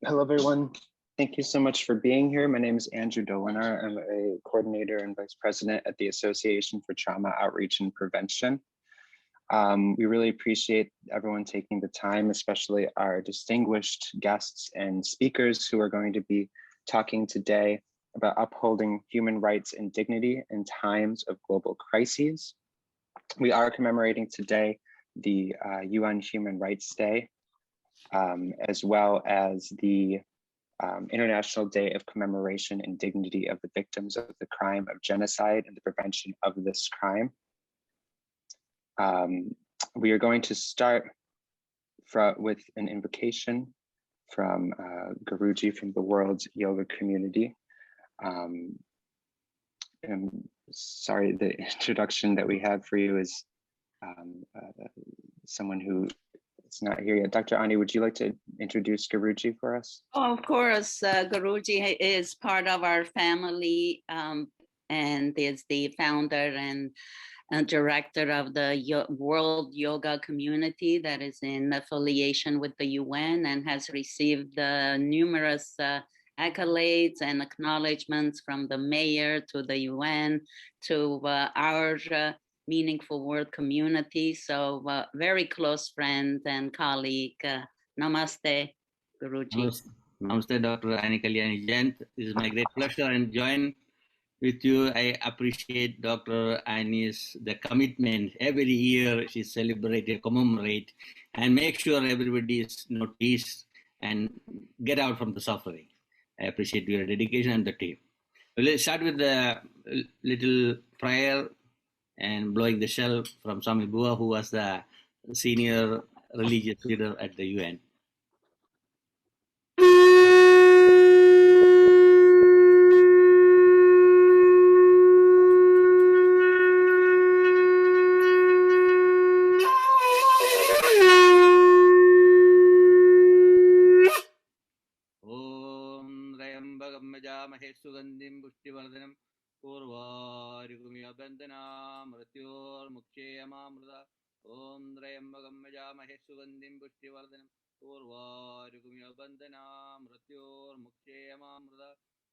Hello, everyone. Thank you so much for being here. My name is Andrew Dolinar. I'm a coordinator and vice president at the Association for Trauma Outreach and Prevention. We really appreciate everyone taking the time, especially our distinguished guests and speakers who are going to be talking today about upholding human rights and dignity in times of global crises. We are commemorating today the UN Human Rights Day, as well as the International Day of Commemoration and Dignity of the Victims of the Crime of Genocide and the Prevention of this Crime. We are going to start with an invocation from Guruji from the World Yoga Community. I'm sorry, the introduction that we have for you is someone who is not here yet. Dr. Ani, would you like to introduce Guruji for us? Oh, of course, Guruji is part of our family and is the founder and director of the World Yoga Community that is in affiliation with the UN and has received numerous accolades and acknowledgements from the mayor to the UN to our Meaningfulworld community. So very close friend and colleague. Namaste, Guruji. Namaste, Dr. Ani Kalayjian. It is my great pleasure and join with you. I appreciate Dr. Ani's the commitment. Every year she celebrates, commemorate, and make sure everybody is noticed and get out from the suffering. I appreciate your dedication and the team. Let's start with the little prayer and blowing the shell from Swami Bua, who was the senior religious leader at the UN. Sugandim Pushtivardhanam Purvarigumi Abandana Mrityor Mukshayamamrita Om Drayambagam Majamahe Sugandim Pushtivardhanam Purvarigumi Abandana Mrityor Mukshayamamrita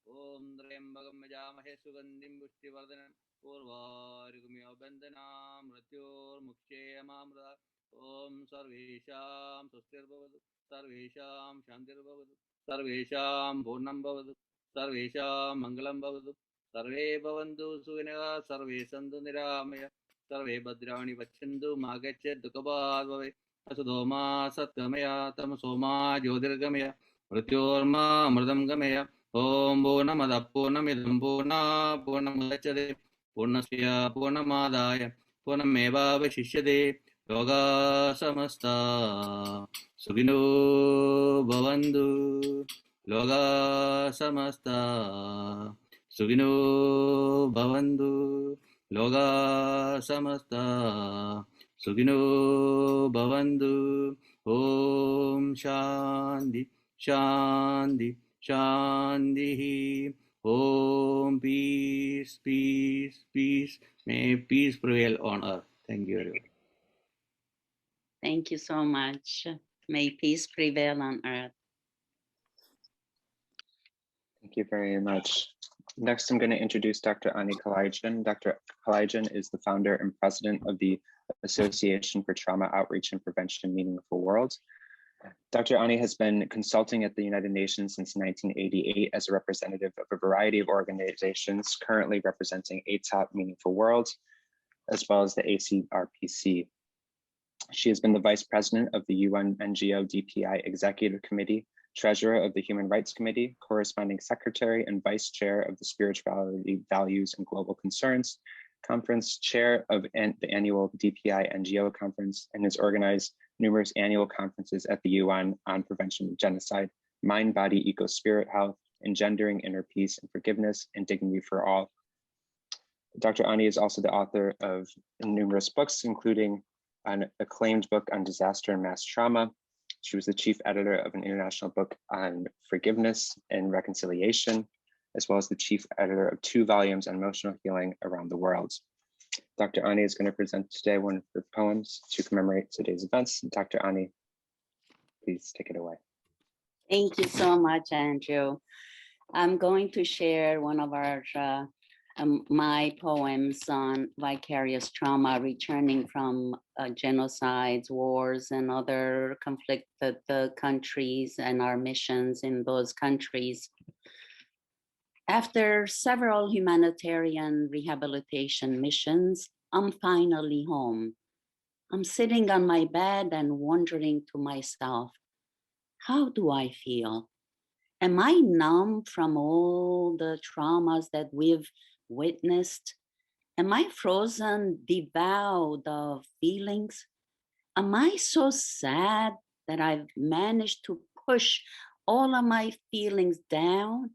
Om Drayambagam Majamahe Sugandim Pushtivardhanam Purvarigumi Abandana Mrityor Mukshayamamrita Om Sarvesham Sustirbhavadu Sarvesham Shantirbhavadu Sarvesham Purnam Bhavadu Sarvesham Mangalam Bhavadu Sarve Bhavantu Sukhinaha Sarve Santu Niramaya Sarve Bhadrani Vachantu Magachet Dukhabad Bhave Asudhoma Satgamaya Tamasoma Jyotirgamaya Mrityorma Amritam Gamaya Om Purnamada Purnamidam Purna Purnamudachyate Purnasya Purnamadaya Purnameva Vashishyate Yoga Samasta Sukhino Bhavantu Loga Samasta Sukhino Bhavantu Loga Samasta Sukhino Bhavantu Om Shanti Shanti Shanti Om Peace Peace Peace. May peace prevail on earth. Thank you everyone. Thank you so much. May peace prevail on earth. Thank you very much. Next, I'm going to introduce Dr. Ani Kalayjian. Dr. Kalayjian is the founder and president of the Association for Trauma Outreach and Prevention, Meaningfulworld. Dr. Ani has been consulting at the United Nations since 1988 as a representative of a variety of organizations, currently representing ATOP Meaningfulworld, as well as the ACRPC. She has been the vice president of the UN NGO DPI Executive Committee, treasurer of the Human Rights Committee, corresponding secretary and vice chair of the Spirituality, Values, and Global Concerns Conference, chair of the annual DPI NGO conference, and has organized numerous annual conferences at the UN on prevention of genocide, mind, body, eco, spirit, health, engendering inner peace and forgiveness, and dignity for all. Dr. Ani is also the author of numerous books, including an acclaimed book on disaster and mass trauma. She was the chief editor of an international book on forgiveness and reconciliation, as well as the chief editor of 2 volumes on emotional healing around the world. Dr. Ani is going to present today one of her poems to commemorate today's events. Dr. Ani, please take it away. Thank you so much, Andrew. I'm going to share one of our my poems on vicarious trauma, returning from genocides, wars, and other conflicted countries, and our missions in those countries. After several humanitarian rehabilitation missions, I'm finally home. I'm sitting on my bed and wondering to myself, how do I feel? Am I numb from all the traumas that we've witnessed? Am I frozen, devoured of feelings? Am I so sad that I've managed to push all of my feelings down?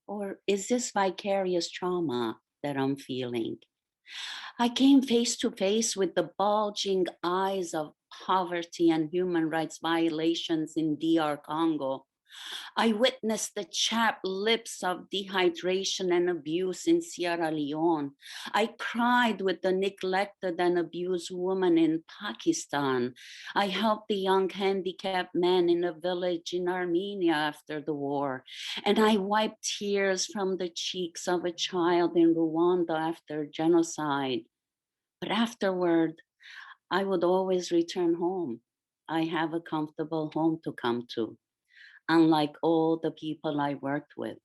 Or is this vicarious trauma that I'm feeling? I came face to face with the bulging eyes of poverty and human rights violations in DR Congo. I witnessed the chapped lips of dehydration and abuse in Sierra Leone. I cried with the neglected and abused woman in Pakistan. I helped the young handicapped man in a village in Armenia after the war. And I wiped tears from the cheeks of a child in Rwanda after genocide. But afterward, I would always return home. I have a comfortable home to come to, unlike all the people I worked with.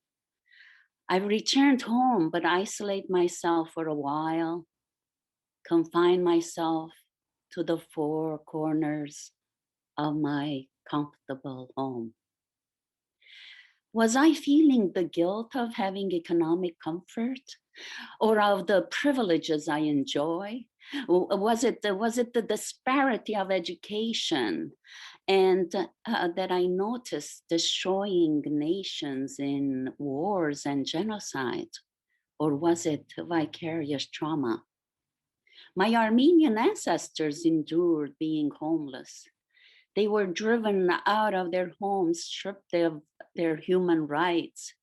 I returned home, but isolate myself for a while, confine myself to the four corners of my comfortable home. Was I feeling the guilt of having economic comfort or of the privileges I enjoy? Was it the disparity of education and that I noticed destroying nations in wars and genocide? Or was it vicarious trauma? My Armenian ancestors endured being homeless. They were driven out of their homes, stripped of their human rights.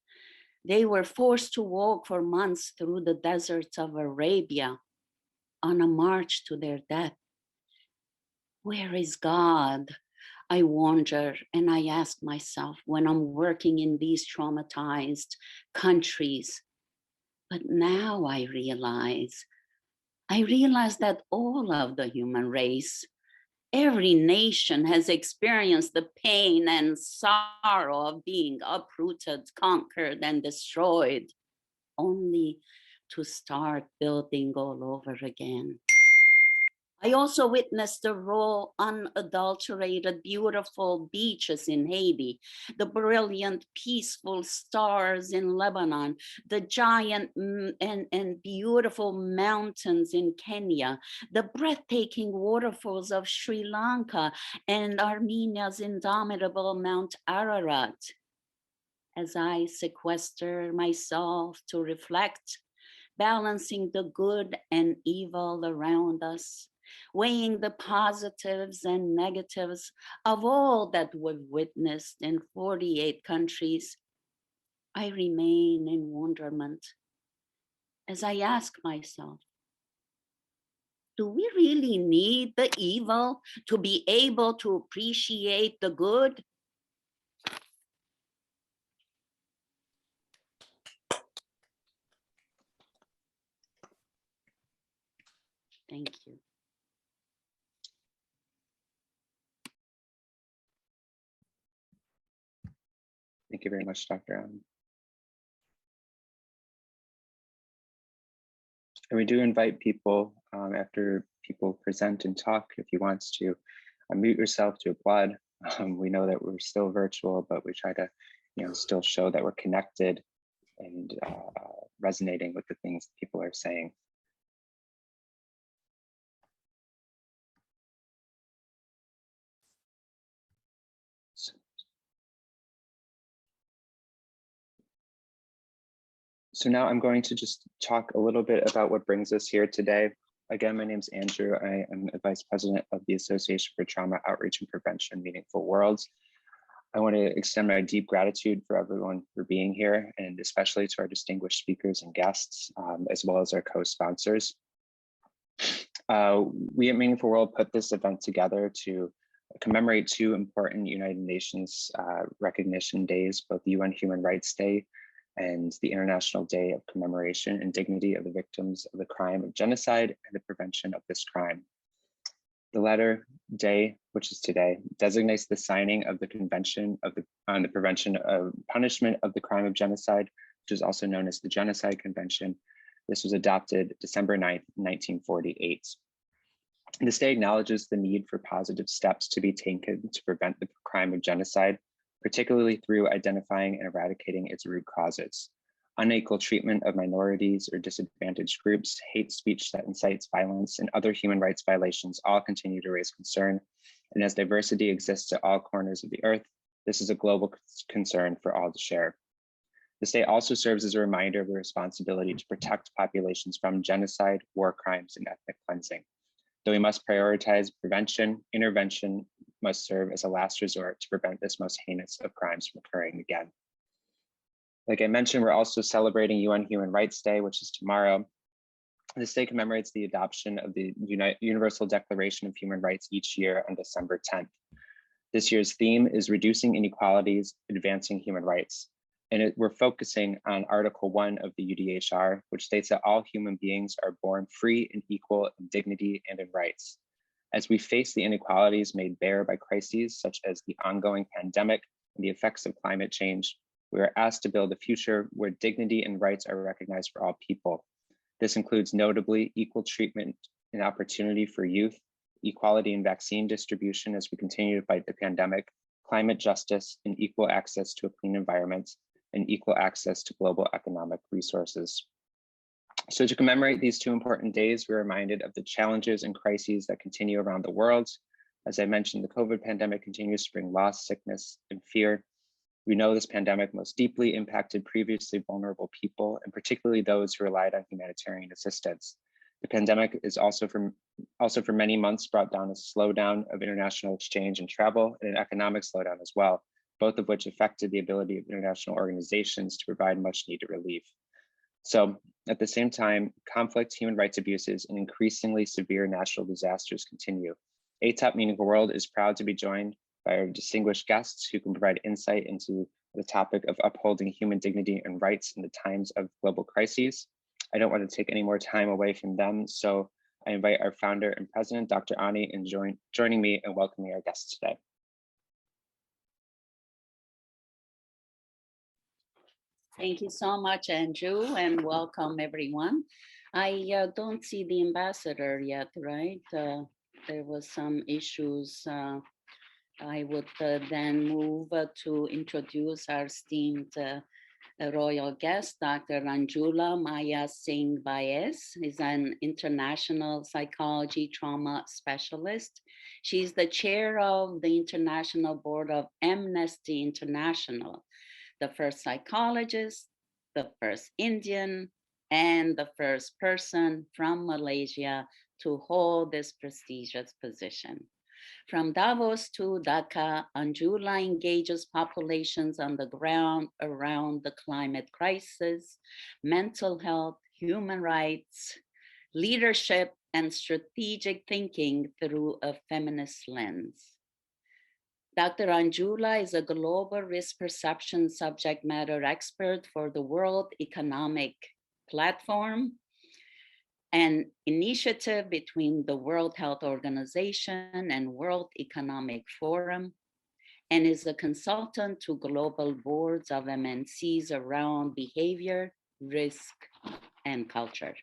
They were forced to walk for months through the deserts of Arabia on a march to their death. Where is God? I wonder, and I ask myself when I'm working in these traumatized countries. But now I realize that all of the human race, every nation has experienced the pain and sorrow of being uprooted, conquered, and destroyed, only to start building all over again. I also witnessed the raw, unadulterated, beautiful beaches in Haiti, the brilliant, peaceful stars in Lebanon, the giant and beautiful mountains in Kenya, the breathtaking waterfalls of Sri Lanka, and Armenia's indomitable Mount Ararat. As I sequester myself to reflect, balancing the good and evil around us, weighing the positives and negatives of all that we've witnessed in 48 countries, I remain in wonderment as I ask myself, do we really need the evil to be able to appreciate the good? Thank you. Thank you very much, Dr. Allen. And we do invite people, after people present and talk, if you want to unmute yourself to applaud. We know that we're still virtual, but we try to, still show that we're connected and resonating with the things people are saying. So now I'm going to just talk a little bit about what brings us here today. Again, my name is Andrew. I am a Vice President of the Association for Trauma Outreach and Prevention, Meaningfulworld. I want to extend my deep gratitude for everyone for being here, and especially to our distinguished speakers and guests, as well as our co-sponsors. We at Meaningfulworld put this event together to commemorate two important United Nations recognition days, both the UN Human Rights Day and the International Day of Commemoration and Dignity of the Victims of the Crime of Genocide and the Prevention of this Crime. The latter day, which is today, designates the signing of the Convention on the Prevention of Punishment of the Crime of Genocide, which is also known as the Genocide Convention. This was adopted December 9th, 1948. This day acknowledges the need for positive steps to be taken to prevent the crime of genocide, particularly through identifying and eradicating its root causes. Unequal treatment of minorities or disadvantaged groups, hate speech that incites violence, and other human rights violations all continue to raise concern. And as diversity exists at all corners of the earth, this is a global concern for all to share. This day also serves as a reminder of the responsibility to protect populations from genocide, war crimes, and ethnic cleansing. Though we must prioritize prevention, intervention must serve as a last resort to prevent this most heinous of crimes from occurring again. Like I mentioned, we're also celebrating UN Human Rights Day, which is tomorrow. This day commemorates the adoption of the Universal Declaration of Human Rights each year on December 10th. This year's theme is reducing inequalities, advancing human rights. And we're focusing on Article 1 of the UDHR, which states that all human beings are born free and equal in dignity and in rights. As we face the inequalities made bare by crises such as the ongoing pandemic and the effects of climate change, we are asked to build a future where dignity and rights are recognized for all people. This includes notably equal treatment and opportunity for youth, equality in vaccine distribution as we continue to fight the pandemic, climate justice, and equal access to a clean environment, and equal access to global economic resources. So to commemorate these two important days, we're reminded of the challenges and crises that continue around the world. As I mentioned, the COVID pandemic continues to bring loss, sickness, and fear. We know this pandemic most deeply impacted previously vulnerable people, and particularly those who relied on humanitarian assistance. The pandemic is also for many months brought down a slowdown of international exchange and travel, and an economic slowdown as well, both of which affected the ability of international organizations to provide much needed relief. So at the same time, conflict, human rights abuses, and increasingly severe natural disasters continue. ATOP Meaningful World is proud to be joined by our distinguished guests who can provide insight into the topic of upholding human dignity and rights in the times of global crises. I don't want to take any more time away from them, so I invite our founder and president, Dr. Ani, in joining me and welcoming our guests today. Thank you so much, Andrew, and welcome everyone. I don't see the ambassador yet, right? There was some issues. I would then move to introduce our esteemed royal guest, Dr. Anjhula Maya Singh Bais is an international psychology trauma specialist. She's the chair of the International Board of Amnesty International, the first psychologist, the first Indian, and the first person from Malaysia to hold this prestigious position. From Davos to Dhaka, Anjhula engages populations on the ground around the climate crisis, mental health, human rights, leadership, and strategic thinking through a feminist lens. Dr. Anjhula is a global risk perception subject matter expert for the World Economic Platform, an initiative between the World Health Organization and World Economic Forum, and is a consultant to global boards of MNCs around behavior, risk, and culture.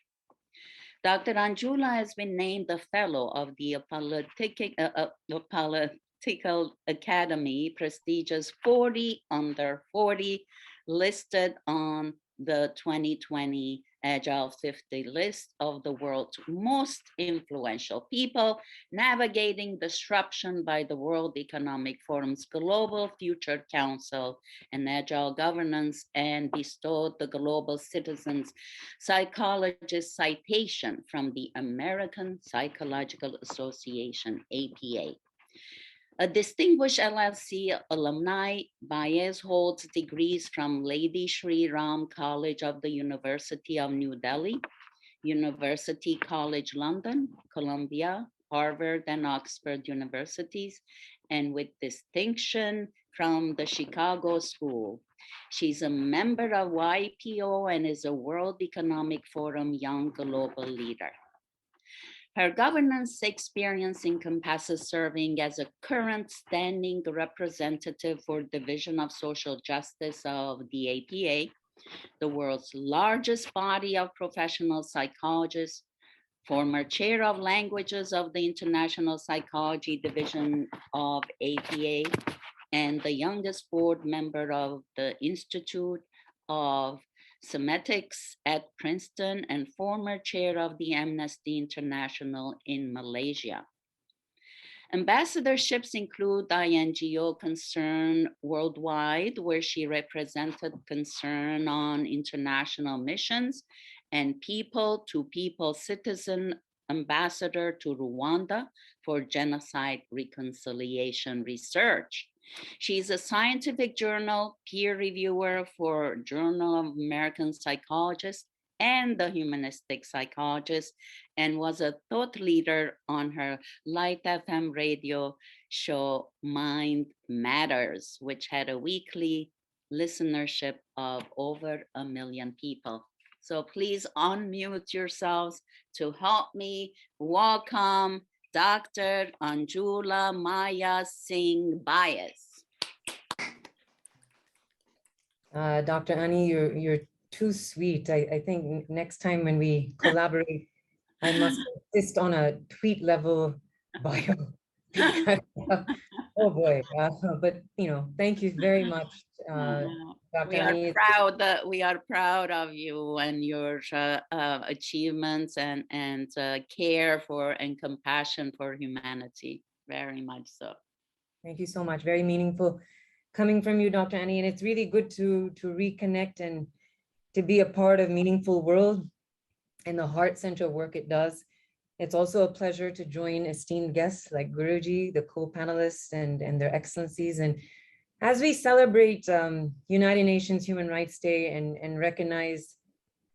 Dr. Anjhula has been named a fellow of the Political Academy, prestigious 40 under 40, listed on the 2020 Agile 50 list of the world's most influential people, navigating disruption by the World Economic Forum's Global Future Council and Agile Governance, and bestowed the Global Citizens Psychologist Citation from the American Psychological Association, APA. A distinguished LLC alumni, Bais holds degrees from Lady Shri Ram College of the University of New Delhi, University College London, Columbia, Harvard, and Oxford universities, and with distinction from the Chicago School. She's a member of YPO and is a World Economic Forum Young Global Leader. Her governance experience encompasses serving as a current standing representative for Division of Social Justice of the APA, the world's largest body of professional psychologists, former chair of languages of the International Psychology Division of APA, and the youngest board member of the Institute of Semiotics at Princeton, and former chair of the Amnesty International in Malaysia. Ambassadorships include INGO Concern Worldwide, where she represented Concern on international missions, and People-to-People Citizen Ambassador to Rwanda for Genocide Reconciliation Research. She's a scientific journal peer reviewer for Journal of American Psychologists and the Humanistic Psychologist, and was a thought leader on her Light FM radio show Mind Matters, which had a weekly listenership of over 1 million people. So please unmute yourselves to help me welcome Dr. Anjhula Maya Singh Bais. Dr. Ani, you're too sweet. I think next time when we collaborate, I must insist on a tweet level bio. Oh boy, but thank you very much, Dr. Ani. We are proud of you and your achievements and care for and compassion for humanity. Very much so. Thank you so much. Very meaningful coming from you, Dr. Ani, and it's really good to reconnect and to be a part of Meaningful World and the heart center work it does. It's also a pleasure to join esteemed guests like Guruji, the co-panelists and their excellencies. And as we celebrate United Nations Human Rights Day and recognize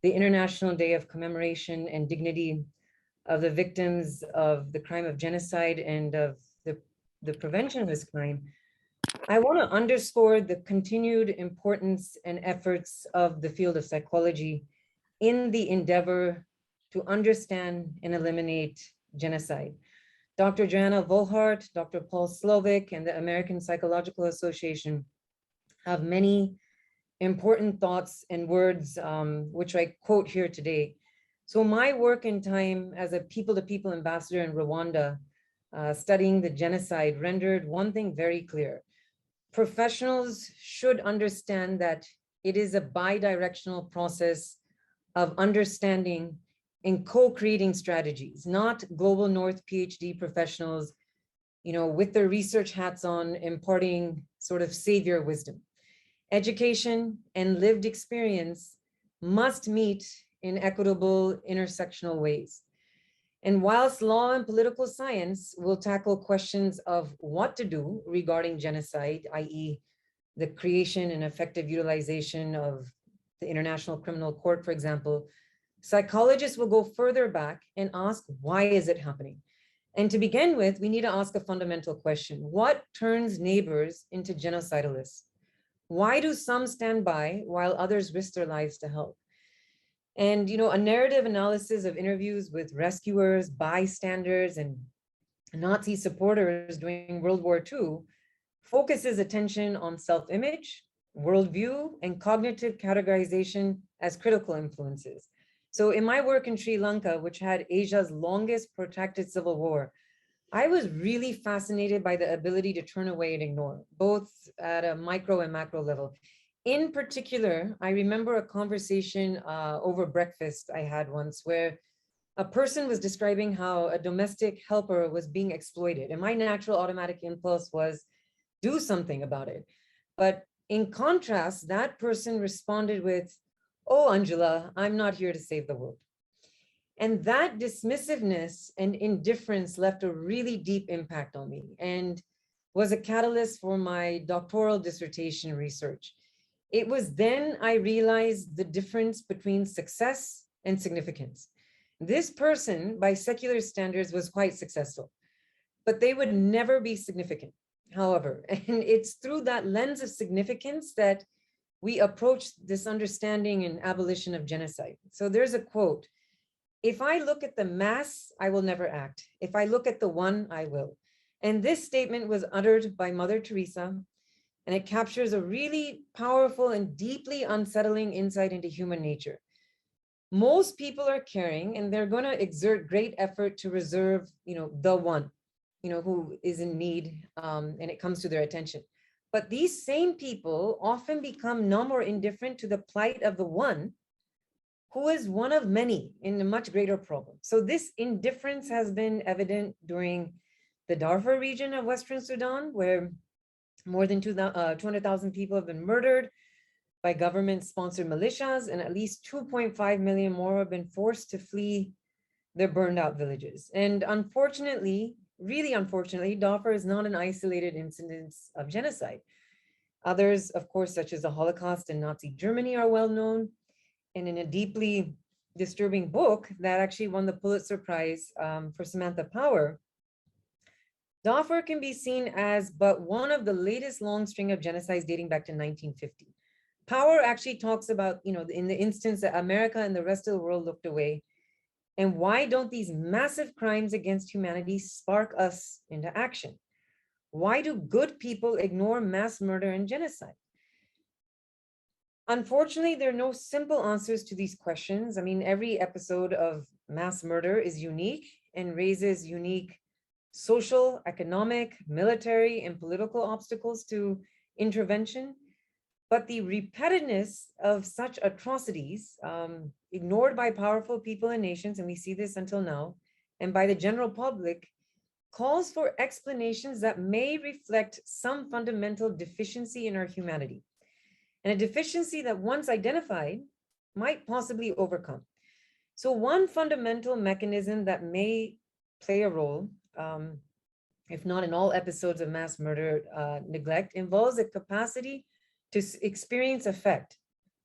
the International Day of Commemoration and Dignity of the victims of the crime of genocide and of the prevention of this crime, I want to underscore the continued importance and efforts of the field of psychology in the endeavor to understand and eliminate genocide. Dr. Joanna Volhart, Dr. Paul Slovic, and the American Psychological Association have many important thoughts and words, which I quote here today. So my work and time as a people-to-people ambassador in Rwanda, studying the genocide, rendered one thing very clear. Professionals should understand that it is a bi-directional process of understanding and co-creating strategies, not global North PhD professionals, with their research hats on, imparting sort of savior wisdom. Education and lived experience must meet in equitable intersectional ways. And whilst law and political science will tackle questions of what to do regarding genocide, i.e. the creation and effective utilization of the International Criminal Court, for example, psychologists will go further back and ask, why is it happening? And to begin with, we need to ask a fundamental question. What turns neighbors into genocidalists? Why do some stand by while others risk their lives to help? And, a narrative analysis of interviews with rescuers, bystanders, and Nazi supporters during World War II focuses attention on self-image, worldview, and cognitive categorization as critical influences. So in my work in Sri Lanka, which had Asia's longest protracted civil war, I was really fascinated by the ability to turn away and ignore, both at a micro and macro level. In particular, I remember a conversation over breakfast I had once where a person was describing how a domestic helper was being exploited. And my natural automatic impulse was do something about it. But in contrast, that person responded with, "Oh, Anjhula, I'm not here to save the world." And that dismissiveness and indifference left a really deep impact on me and was a catalyst for my doctoral dissertation research. It was then I realized the difference between success and significance. This person, by secular standards, was quite successful, but they would never be significant. however, and it's through that lens of significance that we approach this understanding and abolition of genocide. So there's a quote: "If I look at the mass, I will never act. If I look at the one, I will." And this statement was uttered by Mother Teresa, and it captures a really powerful and deeply unsettling insight into human nature. Most people are caring, and they're going to exert great effort to reserve, the one, who is in need, and it comes to their attention. But these same people often become numb or indifferent to the plight of the one, who is one of many in a much greater problem. So this indifference has been evident during the Darfur region of Western Sudan, where more than 200,000 people have been murdered by government-sponsored militias, and at least 2.5 million more have been forced to flee their burned out villages. And unfortunately, really unfortunately, Darfur is not an isolated incident of genocide. Others, of course, such as the Holocaust and Nazi Germany, are well known. And in a deeply disturbing book that actually won the Pulitzer Prize for Samantha Power, Darfur can be seen as but one of the latest long string of genocides dating back to 1950. Power actually talks about, in the instance that America and the rest of the world looked away. And why don't these massive crimes against humanity spark us into action? Why do good people ignore mass murder and genocide? Unfortunately, there are no simple answers to these questions. I mean, every episode of mass murder is unique and raises unique social, economic, military, and political obstacles to intervention. But the repetitiveness of such atrocities, ignored by powerful people and nations, and we see this until now, and by the general public, calls for explanations that may reflect some fundamental deficiency in our humanity, and a deficiency that once identified might possibly overcome. So one fundamental mechanism that may play a role, if not in all episodes of mass murder neglect, involves a capacity to experience affect,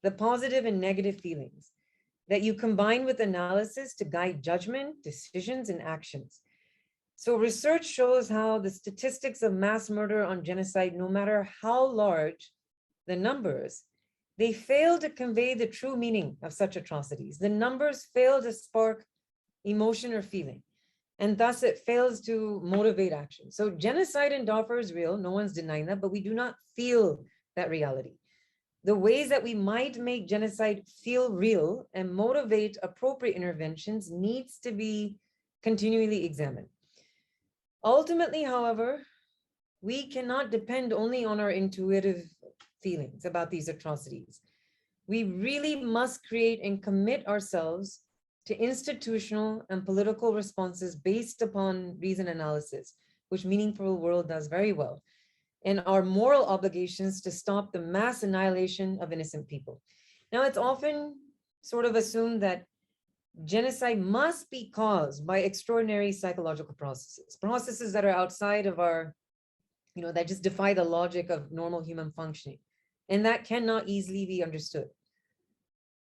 the positive and negative feelings, that you combine with analysis to guide judgment, decisions, and actions. So research shows how the statistics of mass murder on genocide, no matter how large the numbers, they fail to convey the true meaning of such atrocities. The numbers fail to spark emotion or feeling, and thus it fails to motivate action. So genocide in Darfur is real, no one's denying that, but we do not feel that reality. The ways that we might make genocide feel real and motivate appropriate interventions needs to be continually examined. Ultimately, however, we cannot depend only on our intuitive feelings about these atrocities. We really must create and commit ourselves to institutional and political responses based upon reason analysis, which Meaningfulworld does very well, and our moral obligations to stop the mass annihilation of innocent people. Now, it's often sort of assumed that genocide must be caused by extraordinary psychological processes that are outside of our, that just defy the logic of normal human functioning. And that cannot easily be understood.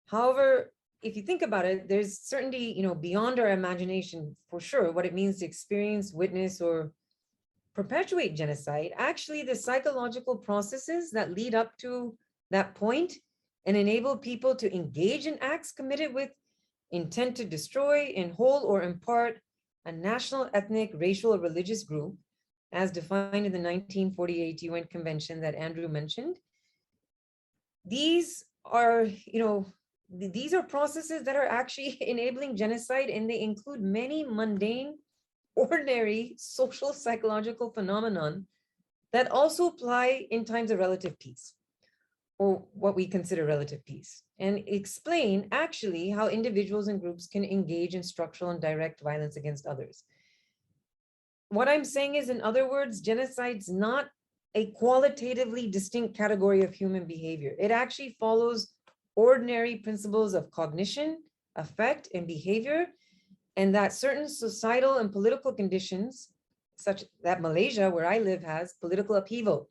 However, if you think about it, there's certainty, beyond our imagination, for sure, what it means to experience, witness, or perpetuate genocide. Actually, the psychological processes that lead up to that point and enable people to engage in acts committed with intent to destroy, in whole or in part, a national, ethnic, racial, or religious group, as defined in the 1948 UN Convention that Andrew mentioned. These are, these are processes that are actually enabling genocide, and they include many mundane, ordinary social psychological phenomenon that also apply in times of relative peace, or what we consider relative peace, and explain actually how individuals and groups can engage in structural and direct violence against others. What I'm saying is, in other words, genocide's not a qualitatively distinct category of human behavior. It actually follows ordinary principles of cognition, affect, and behavior, and that certain societal and political conditions, such that Malaysia, where I live, has political upheaval,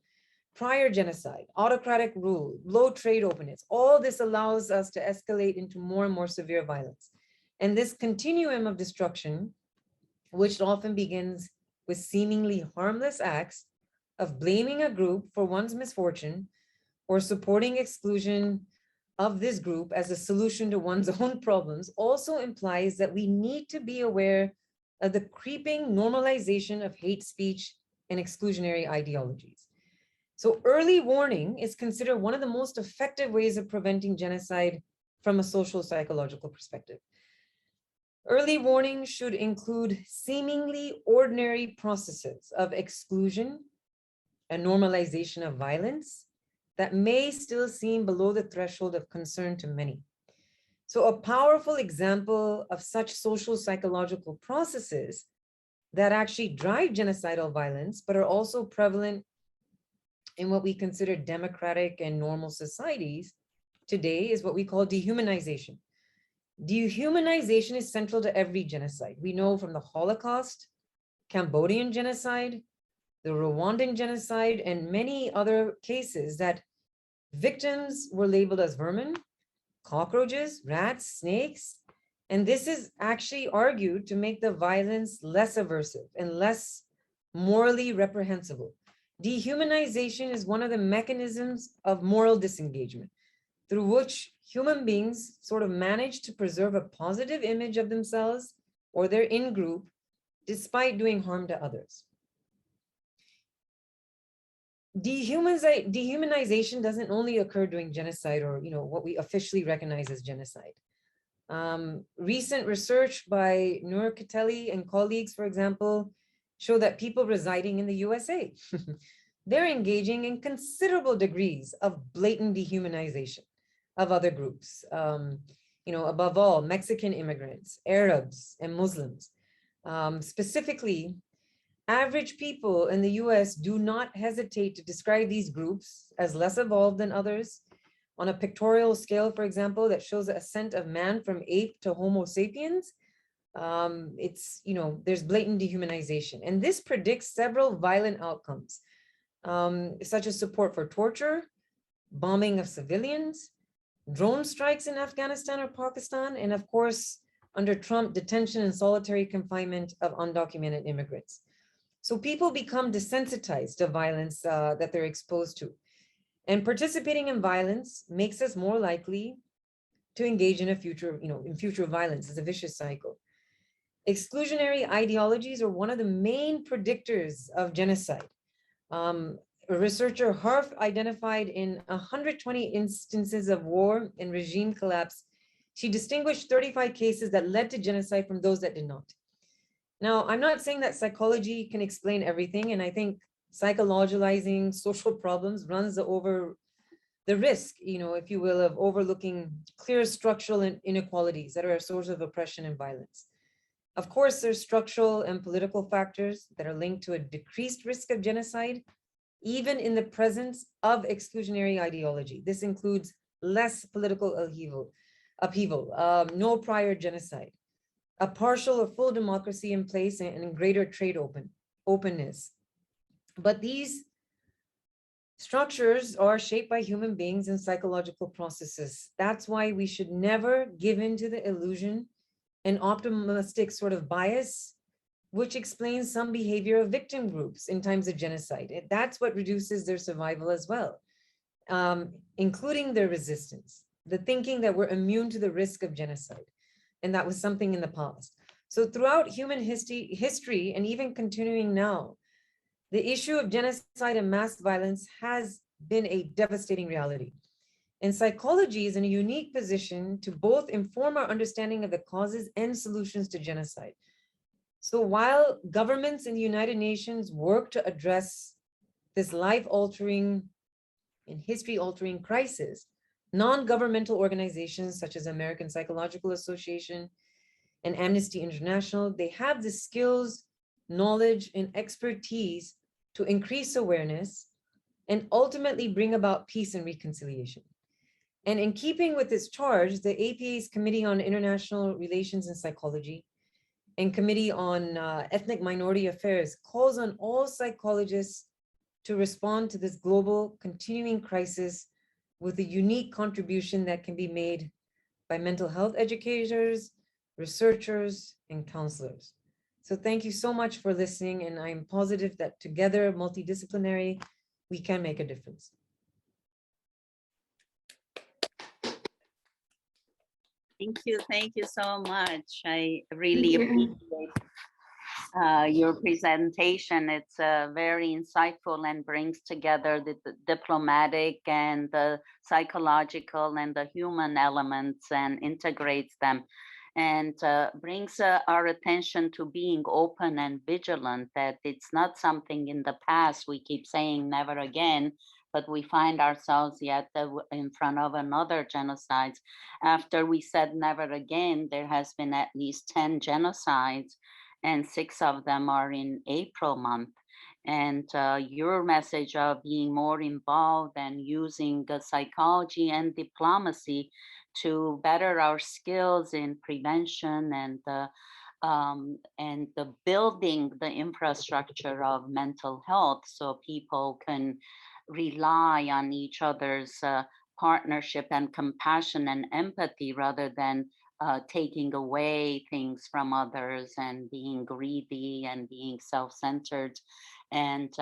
prior genocide, autocratic rule, low trade openness, all this allows us to escalate into more and more severe violence. And this continuum of destruction, which often begins with seemingly harmless acts, of blaming a group for one's misfortune or supporting exclusion of this group as a solution to one's own problems also implies that we need to be aware of the creeping normalization of hate speech and exclusionary ideologies. So early warning is considered one of the most effective ways of preventing genocide from a social psychological perspective. Early warning should include seemingly ordinary processes of exclusion and normalization of violence that may still seem below the threshold of concern to many. So a powerful example of such social psychological processes that actually drive genocidal violence, but are also prevalent in what we consider democratic and normal societies today, is what we call dehumanization. Dehumanization is central to every genocide. We know from the Holocaust, Cambodian genocide, the Rwandan genocide, and many other cases that victims were labeled as vermin, cockroaches, rats, snakes. And this is actually argued to make the violence less aversive and less morally reprehensible. Dehumanization is one of the mechanisms of moral disengagement through which human beings sort of manage to preserve a positive image of themselves or their in-group despite doing harm to others. Dehumanization doesn't only occur during genocide or what we officially recognize as genocide. Recent research by Noor Kateli and colleagues, for example, show that people residing in the USA, they're engaging in considerable degrees of blatant dehumanization of other groups. Above all, Mexican immigrants, Arabs, and Muslims. Specifically, average people in the US do not hesitate to describe these groups as less evolved than others. On a pictorial scale, for example, that shows the ascent of man from ape to Homo sapiens, there's blatant dehumanization. And this predicts several violent outcomes, such as support for torture, bombing of civilians, drone strikes in Afghanistan or Pakistan, and of course, under Trump, detention and solitary confinement of undocumented immigrants. So people become desensitized to violence that they're exposed to. And participating in violence makes us more likely to engage in future violence. It's a vicious cycle. Exclusionary ideologies are one of the main predictors of genocide. Researcher Harf identified in 120 instances of war and regime collapse, she distinguished 35 cases that led to genocide from those that did not. Now, I'm not saying that psychology can explain everything, and I think psychologizing social problems runs over the risk, if you will, of overlooking clear structural inequalities that are a source of oppression and violence. Of course, there's structural and political factors that are linked to a decreased risk of genocide, even in the presence of exclusionary ideology. This includes less political upheaval, no prior genocide, a partial or full democracy in place, and greater trade openness. But these structures are shaped by human beings and psychological processes. That's why we should never give in to the illusion and optimistic sort of bias, which explains some behavior of victim groups in times of genocide. That's what reduces their survival as well, including their resistance, the thinking that we're immune to the risk of genocide. And that was something in the past. So throughout human history, and even continuing now, the issue of genocide and mass violence has been a devastating reality. And psychology is in a unique position to both inform our understanding of the causes and solutions to genocide. So while governments in the United Nations work to address this life-altering and history-altering crisis, non-governmental organizations such as American Psychological Association and Amnesty International, they have the skills, knowledge, and expertise to increase awareness and ultimately bring about peace and reconciliation. And in keeping with this charge, the APA's Committee on International Relations and Psychology and Committee on Ethnic Minority Affairs calls on all psychologists to respond to this global continuing crisis with a unique contribution that can be made by mental health educators, researchers, and counselors. So thank you so much for listening, and I'm positive that together, multidisciplinary, we can make a difference. Thank you so much. I really appreciate your presentation. It's very insightful and brings together the diplomatic and the psychological and the human elements and integrates them, and brings our attention to being open and vigilant, that it's not something in the past we keep saying never again, but we find ourselves yet in front of another genocide. After we said never again, there has been at least 10 genocides, and 6 of them are in April month. And your message of being more involved and using psychology and diplomacy to better our skills in prevention and the building the infrastructure of mental health, so people can rely on each other's partnership and compassion and empathy, rather than taking away things from others and being greedy and being self-centered, and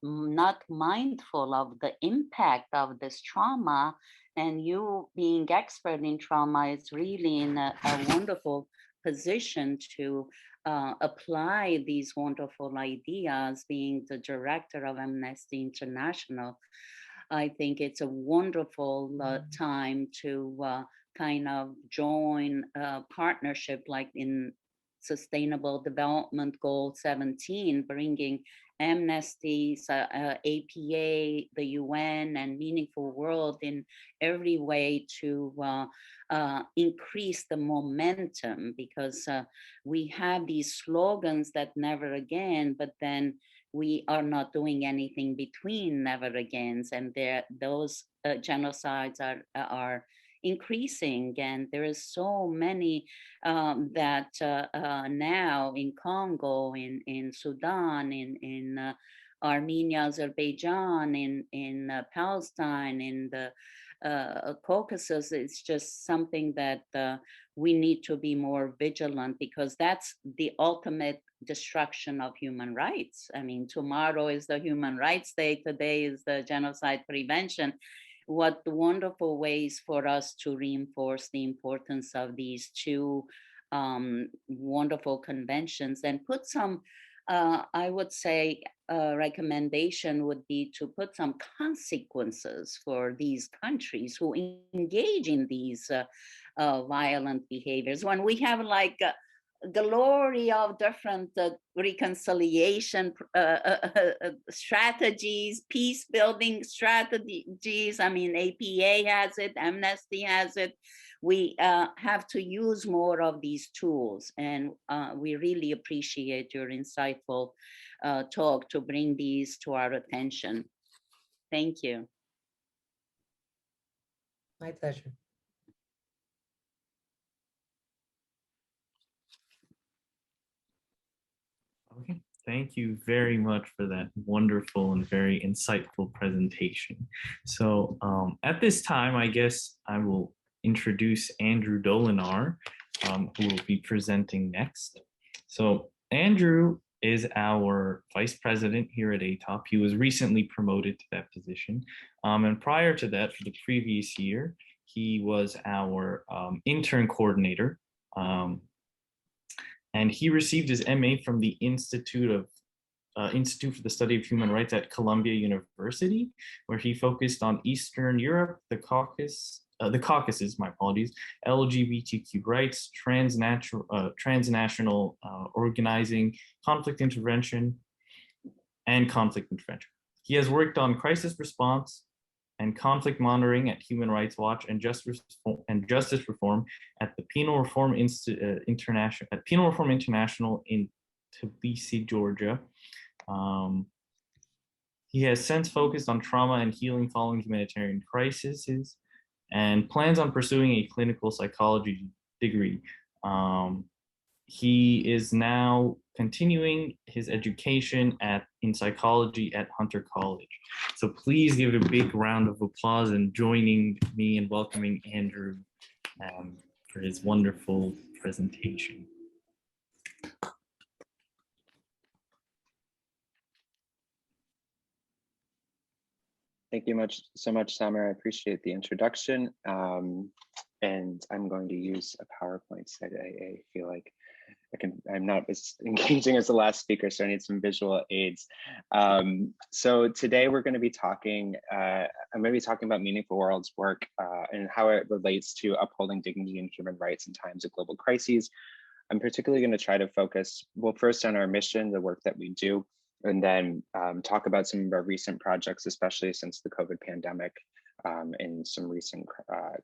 not mindful of the impact of this trauma. And you being expert in trauma is really in a wonderful position to apply these wonderful ideas. Being the director of Amnesty International, I think it's a wonderful time to kind of join a partnership like in Sustainable Development Goal 17, bringing Amnesty, APA, the UN, and Meaningfulworld in every way to increase the momentum, because we have these slogans that never again, but then we are not doing anything between never agains, and those genocides are increasing, and there is so many that now in Congo, in Sudan, in Armenia, Azerbaijan, in Palestine, in the Caucasus. It's just something that we need to be more vigilant, because that's the ultimate destruction of human rights. I mean, tomorrow is the Human Rights Day, today is the genocide prevention. What wonderful ways for us to reinforce the importance of these two wonderful conventions, and put some, I would say, recommendation would be to put some consequences for these countries who engage in these violent behaviors. When we have like glory of different reconciliation strategies, peace building strategies. I mean, APA has it, Amnesty has it. We have to use more of these tools, and we really appreciate your insightful talk to bring these to our attention. Thank you. My pleasure. Okay, thank you very much for that wonderful and very insightful presentation. So at this time, I guess I will introduce Andrew Dolinar, who will be presenting next. So Andrew is our vice president here at ATOP. He was recently promoted to that position. And prior to that, for the previous year, he was our intern coordinator. And he received his MA from the Institute for the Study of Human Rights at Columbia University, where he focused on Eastern Europe, the Caucasus, my apologies, LGBTQ rights, transnational organizing, conflict intervention. He has worked on crisis response and conflict monitoring at Human Rights Watch and justice reform at the Penal Reform International in Tbilisi, Georgia. He has since focused on trauma and healing following humanitarian crises, and plans on pursuing a clinical psychology degree. He is now continuing his education in psychology at Hunter College. So please give it a big round of applause and joining me in welcoming Andrew for his wonderful presentation. Thank you so much, Samir. I appreciate the introduction. And I'm going to use a PowerPoint so I feel like I'm not as engaging as the last speaker, so I need some visual aids. So today we're going to be talking, I'm going to be talking about Meaningfulworld's work and how it relates to upholding dignity and human rights in times of global crises. I'm particularly going to try to focus, well, first on our mission, the work that we do, and then talk about some of our recent projects, especially since the COVID pandemic and some recent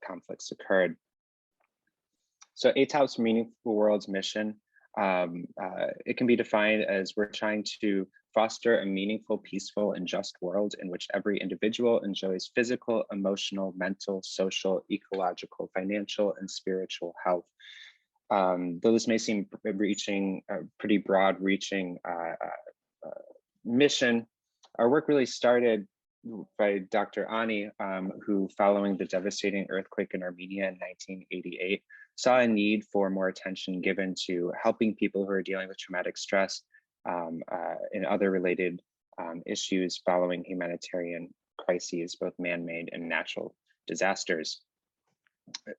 conflicts occurred. So ATAU's Meaningfulworld's mission, it can be defined as we're trying to foster a meaningful, peaceful, and just world in which every individual enjoys physical, emotional, mental, social, ecological, financial, and spiritual health. Though this may seem reaching pretty broad-reaching mission, our work really started by Dr. Ani, who, following the devastating earthquake in Armenia in 1988, saw a need for more attention given to helping people who are dealing with traumatic stress and other related issues following humanitarian crises, both man-made and natural disasters.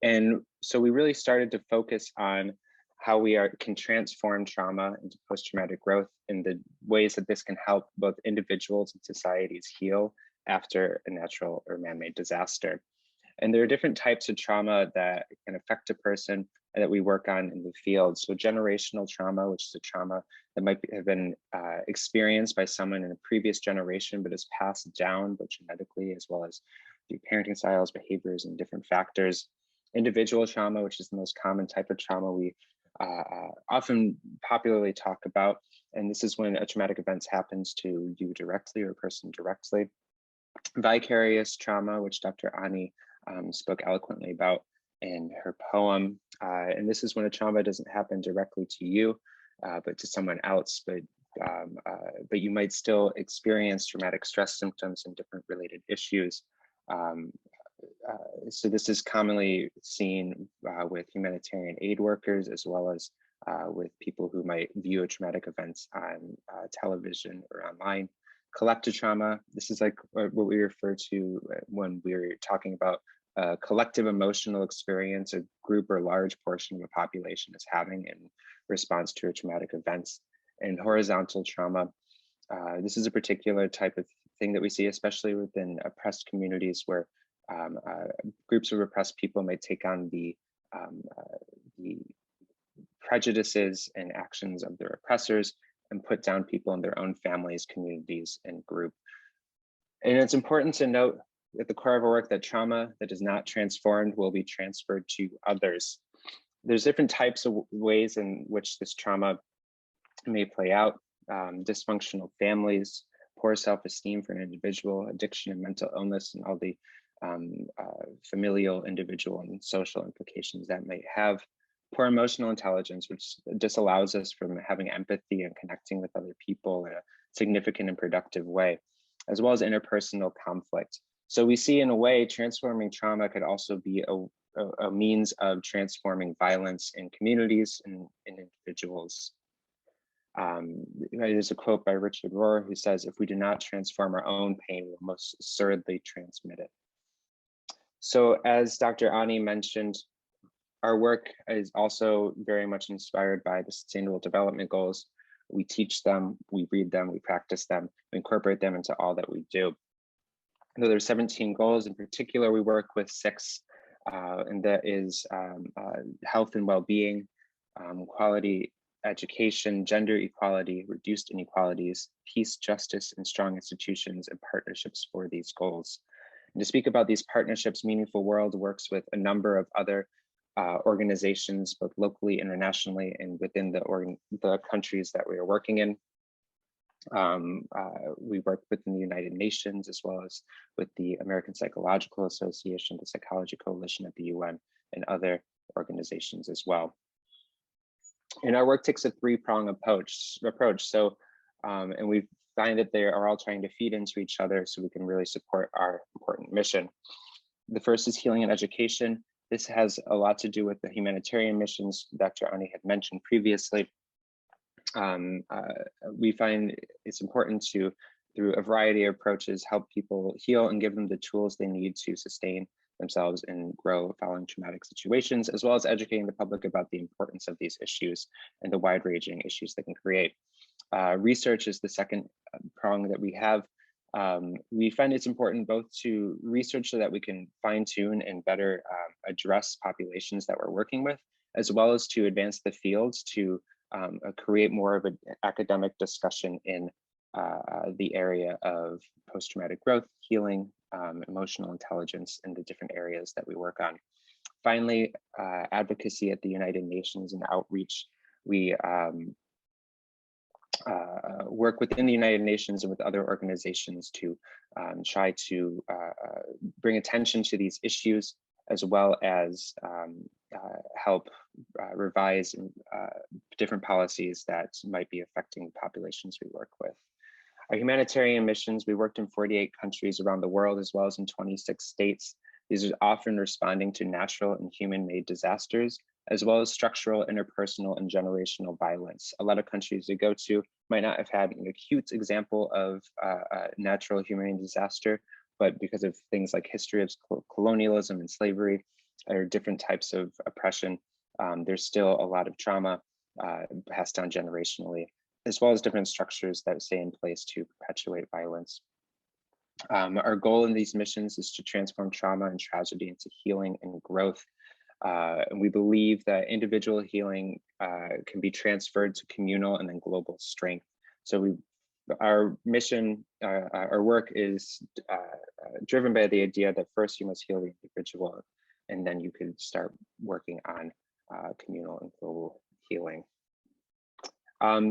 And so we really started to focus on how we can transform trauma into post-traumatic growth in the ways that this can help both individuals and societies heal after a natural or man-made disaster. And there are different types of trauma that can affect a person and that we work on in the field. So generational trauma, which is a trauma that might have been experienced by someone in a previous generation, but is passed down both genetically as well as through parenting styles, behaviors, and different factors. Individual trauma, which is the most common type of trauma we often popularly talk about. And this is when a traumatic event happens to you directly or a person directly. Vicarious trauma, which Dr. Ani spoke eloquently about in her poem. And this is when a trauma doesn't happen directly to you, but to someone else, but you might still experience traumatic stress symptoms and different related issues. So this is commonly seen with humanitarian aid workers, as well as with people who might view a traumatic events on television or online. Collective trauma, this is like what we refer to when we're talking about collective emotional experience a group or large portion of a population is having in response to a traumatic events. And horizontal trauma, this is a particular type of thing that we see, especially within oppressed communities where groups of oppressed people may take on the prejudices and actions of their oppressors and put down people in their own families, communities, and group. And it's important to note at the core of our work that trauma that is not transformed will be transferred to others. There's different types of ways in which this trauma may play out. Dysfunctional families, poor self-esteem for an individual, addiction and mental illness, and all the familial, individual, and social implications that may have. Poor emotional intelligence, which disallows us from having empathy and connecting with other people in a significant and productive way, as well as interpersonal conflict. So we see, in a way, transforming trauma could also be a means of transforming violence in communities and in individuals. There's a quote by Richard Rohr who says, "If we do not transform our own pain, we'll most assuredly transmit it." So as Dr. Ani mentioned, our work is also very much inspired by the Sustainable Development Goals. We teach them, we read them, we practice them, we incorporate them into all that we do. Though there's 17 goals in particular, we work with 6, and that is health and well-being, quality education, gender equality, reduced inequalities, peace, justice, and strong institutions and partnerships for these goals. And to speak about these partnerships, Meaningfulworld works with a number of other organizations, both locally, internationally, and within the countries that we are working in. We work within the United Nations, as well as with the American Psychological Association, the Psychology Coalition at the UN, and other organizations as well. And our work takes a 3-pronged approach. So, and we find that they are all trying to feed into each other so we can really support our important mission. The first is healing and education. This has a lot to do with the humanitarian missions Dr. Ani had mentioned previously. We find it's important to through a variety of approaches, help people heal and give them the tools they need to sustain themselves and grow following traumatic situations, as well as educating the public about the importance of these issues and the wide-ranging issues they can create. Research is the second prong that we have. We find it's important both to research so that we can fine-tune and better address populations that we're working with, as well as to advance the fields to create more of an academic discussion in the area of post-traumatic growth, healing, emotional intelligence, and the different areas that we work on. Finally, advocacy at the United Nations and outreach. We work within the United Nations and with other organizations to try to bring attention to these issues, as well as help revise different policies that might be affecting populations we work with. Our humanitarian missions, we worked in 48 countries around the world, as well as in 26 states. These are often responding to natural and human-made disasters, as well as structural, interpersonal, and generational violence. A lot of countries we go to might not have had an acute example of natural human disaster, but because of things like history of colonialism and slavery, or different types of oppression, there's still a lot of trauma passed down generationally, as well as different structures that stay in place to perpetuate violence. Our goal in these missions is to transform trauma and tragedy into healing and growth. And we believe that individual healing can be transferred to communal and then global strength. So our mission, our work is driven by the idea that first you must heal the individual, and then you can start working on communal and global healing.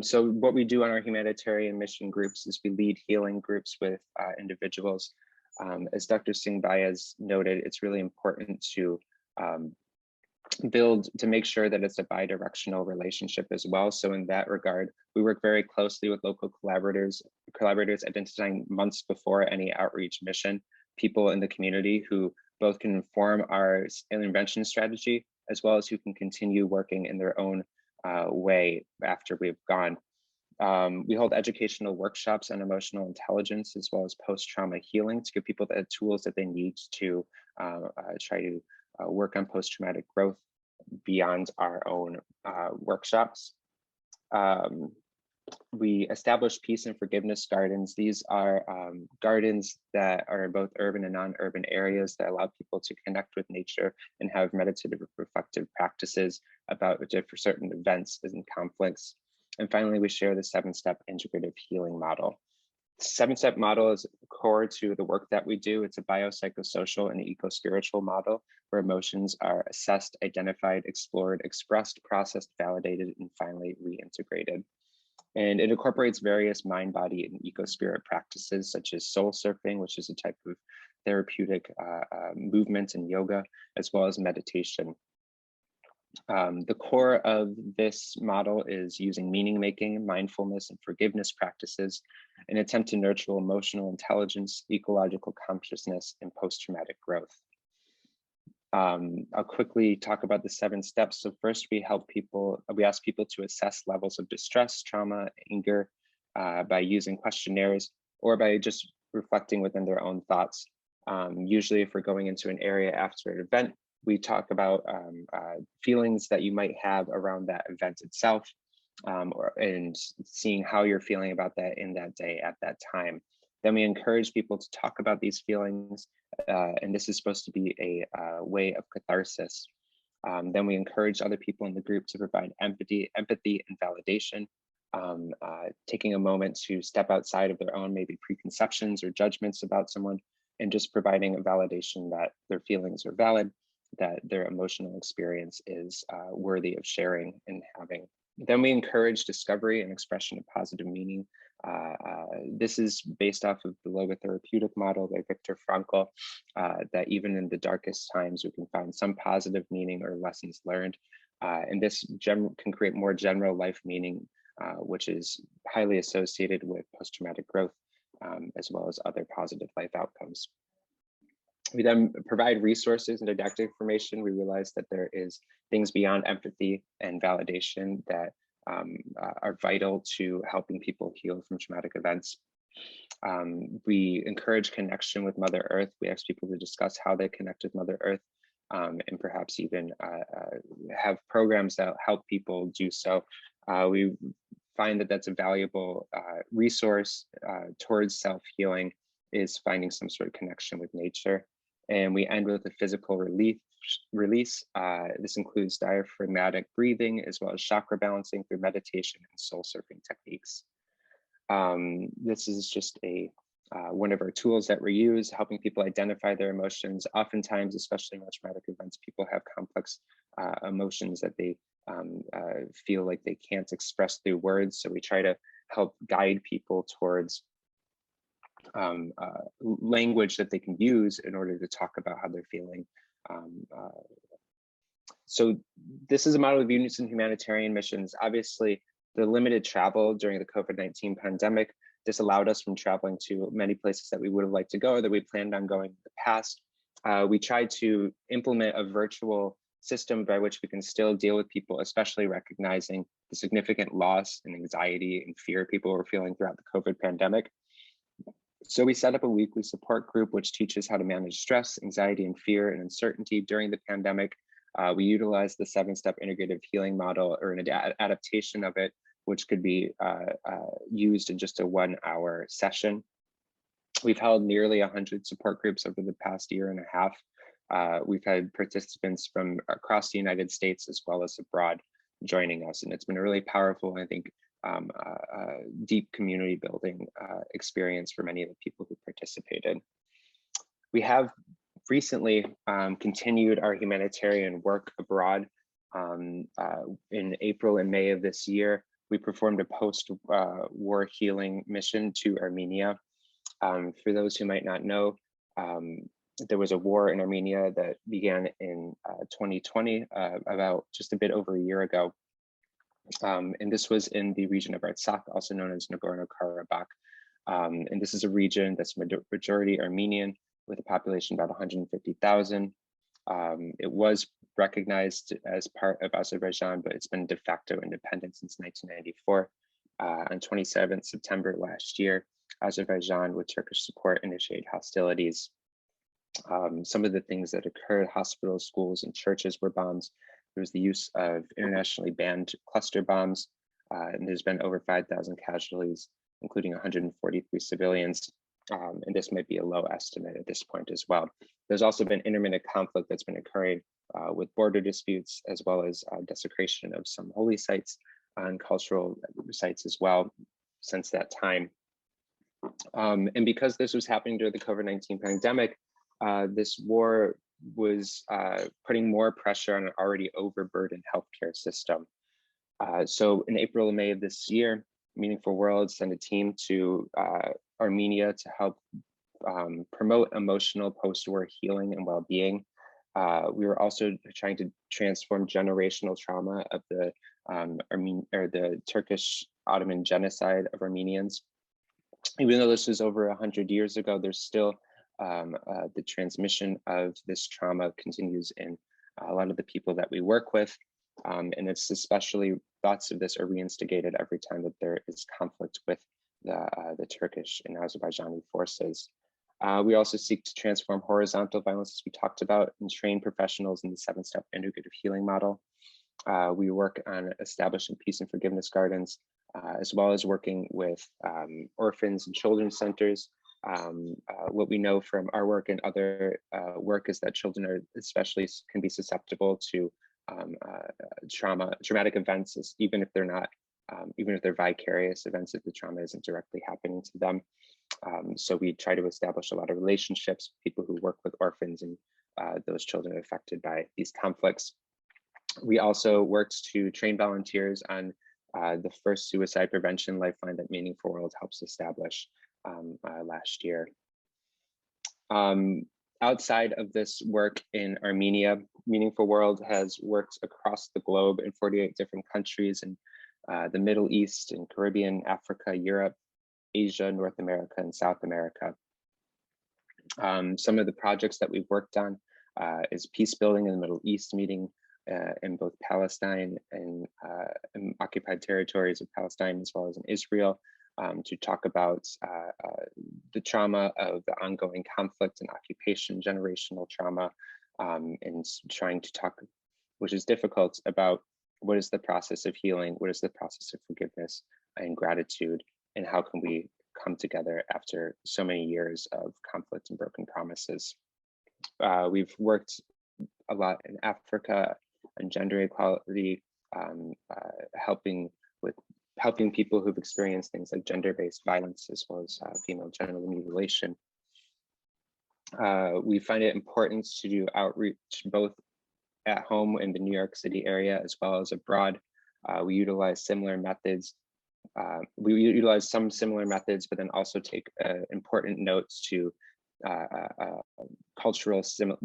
So what we do on our humanitarian mission groups is we lead healing groups with individuals. As Dr. Singh Bais noted, it's really important to make sure that it's a bi-directional relationship as well. So in that regard, we work very closely with local collaborators identifying months before any outreach mission, people in the community who both can inform our intervention strategy, as well as who can continue working in their own way after we've gone. We hold educational workshops on emotional intelligence, as well as post-trauma healing, to give people the tools that they need to try to work on post-traumatic growth beyond our own workshops. We establish peace and forgiveness gardens. These are gardens that are in both urban and non-urban areas that allow people to connect with nature and have meditative or reflective practices about certain events and conflicts. And finally, we share the 7-step integrative healing model. The 7-step model is core to the work that we do. It's a biopsychosocial and eco-spiritual model where emotions are assessed, identified, explored, expressed, processed, validated, and finally reintegrated. And it incorporates various mind, body, and eco-spirit practices such as soul surfing, which is a type of therapeutic movement in yoga, as well as meditation. The core of this model is using meaning making, mindfulness, and forgiveness practices in an attempt to nurture emotional intelligence, ecological consciousness, and post-traumatic growth. I'll quickly talk about the 7 steps. So first, we ask people to assess levels of distress, trauma, anger by using questionnaires or by just reflecting within their own thoughts. Usually, if we're going into an area after an event, we talk about feelings that you might have around that event itself, and seeing how you're feeling about that in that day at that time. Then we encourage people to talk about these feelings, and this is supposed to be a way of catharsis. Then we encourage other people in the group to provide empathy and validation, taking a moment to step outside of their own maybe preconceptions or judgments about someone, and just providing a validation that their feelings are valid, that their emotional experience is worthy of sharing and having. Then we encourage discovery and expression of positive meaning. This is based off of the logotherapeutic model by Viktor Frankl, that even in the darkest times, we can find some positive meaning or lessons learned. And this can create more general life meaning, which is highly associated with post-traumatic growth, as well as other positive life outcomes. We then provide resources and didactic information. We realize that there is things beyond empathy and validation that are vital to helping people heal from traumatic events. We encourage connection with Mother Earth. We ask people to discuss how they connect with Mother Earth, and perhaps even have programs that help people do so. We find that that's a valuable resource towards self-healing, is finding some sort of connection with nature. And we end with a physical release. This includes diaphragmatic breathing, as well as chakra balancing through meditation and soul surfing techniques. This is just one of our tools that we use, helping people identify their emotions. Oftentimes, especially in traumatic events, people have complex emotions that they feel like they can't express through words. So we try to help guide people towards language that they can use in order to talk about how they're feeling. So this is a model of unison humanitarian missions. Obviously, the limited travel during the COVID-19 pandemic disallowed us from traveling to many places that we would have liked to go or that we planned on going in the past. We tried to implement a virtual system by which we can still deal with people, especially recognizing the significant loss and anxiety and fear people were feeling throughout the COVID pandemic. So we set up a weekly support group which teaches how to manage stress, anxiety, and fear and uncertainty during the pandemic. We utilize the 7-step integrative healing model, or an adaptation of it, which could be used in just a 1-hour session. We've held nearly 100 support groups over the past year and a half. We've had participants from across the United States as well as abroad joining us, and it's been a really powerful, I think, deep community building experience for many of the people who participated. We have recently continued our humanitarian work abroad. In April and May of this year, we performed a post-war healing mission to Armenia. For those who might not know, there was a war in Armenia that began in 2020, about just a bit over a year ago. And this was in the region of Artsakh, also known as Nagorno-Karabakh. And this is a region that's majority Armenian, with a population about 150,000. It was recognized as part of Azerbaijan, but it's been de facto independent since 1994. On 27th September last year, Azerbaijan, with Turkish support, initiated hostilities. Some of the things that occurred: hospitals, schools, and churches were bombed. There was the use of internationally banned cluster bombs, and there's been over 5,000 casualties, including 143 civilians. And this might be a low estimate at this point as well. There's also been intermittent conflict that's been occurring with border disputes, as well as desecration of some holy sites and cultural sites as well since that time. And because this was happening during the COVID-19 pandemic, this war was putting more pressure on an already overburdened healthcare system. So in April and May of this year, Meaningfulworld sent a team to Armenia to help promote emotional post-war healing and well-being. We were also trying to transform generational trauma of the the Turkish Ottoman genocide of Armenians. Even though this was over 100 years ago, there's still the transmission of this trauma continues in a lot of the people that we work with. And it's especially thoughts of this are reinstigated every time that there is conflict with the Turkish and Azerbaijani forces. We also seek to transform horizontal violence, as we talked about, and train professionals in the 7-step integrative healing model. We work on establishing peace and forgiveness gardens, as well as working with orphans and children's centers. What we know from our work and other work is that children are especially can be susceptible to traumatic events, even if they're not, even if they're vicarious events, if the trauma isn't directly happening to them. So we try to establish a lot of relationships with people who work with orphans and those children affected by these conflicts. We also worked to train volunteers on the first suicide prevention lifeline that Meaningfulworld helps establish last year. Outside of this work in Armenia, Meaningfulworld has worked across the globe in 48 different countries in the Middle East and Caribbean, Africa, Europe, Asia, North America, and South America. Some of the projects that we've worked on is peace building in the Middle East, meeting in both Palestine and in occupied territories of Palestine, as well as in Israel, to talk about the trauma of the ongoing conflict and occupation, generational trauma, and trying to talk, which is difficult, about what is the process of healing, what is the process of forgiveness and gratitude, and how can we come together after so many years of conflict and broken promises. We've worked a lot in Africa on gender equality, helping people who've experienced things like gender-based violence, as well as female genital mutilation. We find it important to do outreach both at home in the New York City area as well as abroad. We utilize similar methods. We utilize some similar methods, but then also take important notes to cultural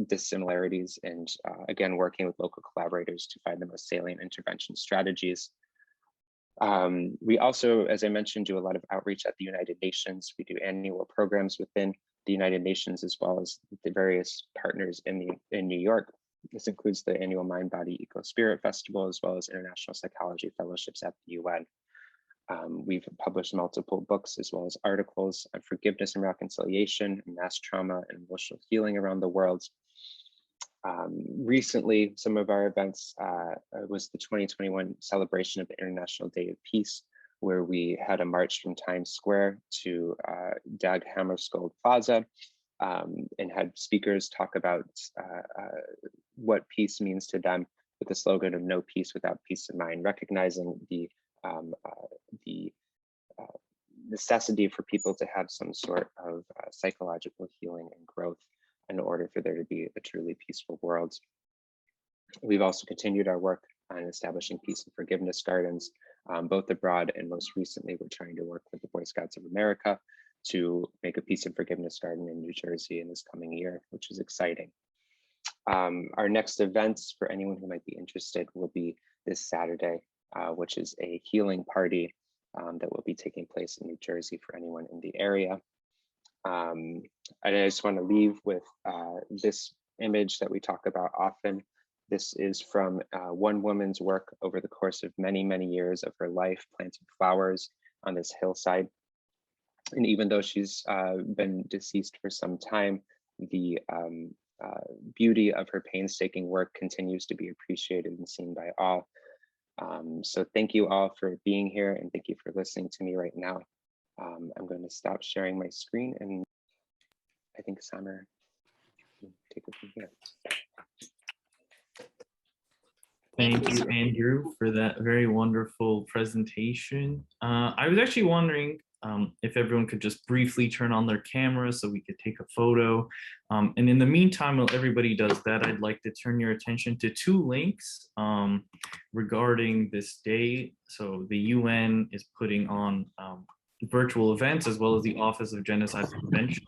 dissimilarities, and again, working with local collaborators to find the most salient intervention strategies. We also, as I mentioned, do a lot of outreach at the United Nations. We do annual programs within the United Nations, as well as the various partners in New York. This includes the annual Mind Body Eco Spirit Festival, as well as International Psychology Fellowships at the UN. We've published multiple books as well as articles on forgiveness and reconciliation, mass trauma, and emotional healing around the world. Recently, some of our events was the 2021 celebration of the International Day of Peace, where we had a march from Times Square to Dag Hammarskjöld Plaza, and had speakers talk about what peace means to them, with the slogan of "No peace without peace of mind," recognizing the necessity for people to have some sort of psychological healing and growth in order for there to be a truly peaceful world. We've also continued our work on establishing peace and forgiveness gardens, both abroad, and most recently we're trying to work with the Boy Scouts of America to make a peace and forgiveness garden in New Jersey in this coming year, which is exciting. Our next events, for anyone who might be interested, will be this Saturday, which is a healing party that will be taking place in New Jersey for anyone in the area. And I just want to leave with this image that we talk about often. This is from one woman's work over the course of many, many years of her life, planting flowers on this hillside. And even though she's been deceased for some time, the beauty of her painstaking work continues to be appreciated and seen by all. So thank you all for being here, and thank you for listening to me right now. I'm going to stop sharing my screen, and I think Summer can take it from here. Thank you, Andrew, for that very wonderful presentation. I was actually wondering if everyone could just briefly turn on their camera so we could take a photo. And in the meantime, while everybody does that, I'd like to turn your attention to two links regarding this day. So the UN is putting on virtual events, as well as the Office of Genocide Prevention.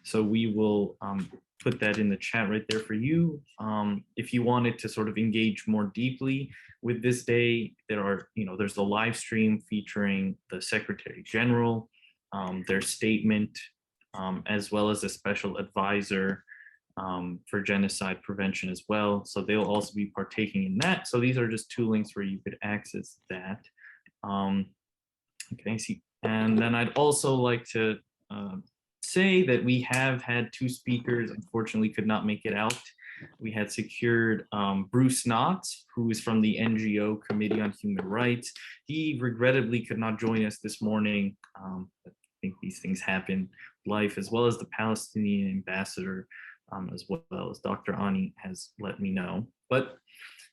So we will put that in the chat right there for you. If you wanted to sort of engage more deeply with this day, there's a live stream featuring the Secretary General, their statement, as well as a special advisor for genocide prevention as well. So they'll also be partaking in that. So these are just two links where you could access that. Okay, see. And then I'd also like to say that we have had two speakers, unfortunately could not make it out. We had secured Bruce Knott, who is from the NGO Committee on Human Rights. He regrettably could not join us this morning. I think these things happen in life, as well as the Palestinian ambassador, as well as Dr. Ani has let me know. But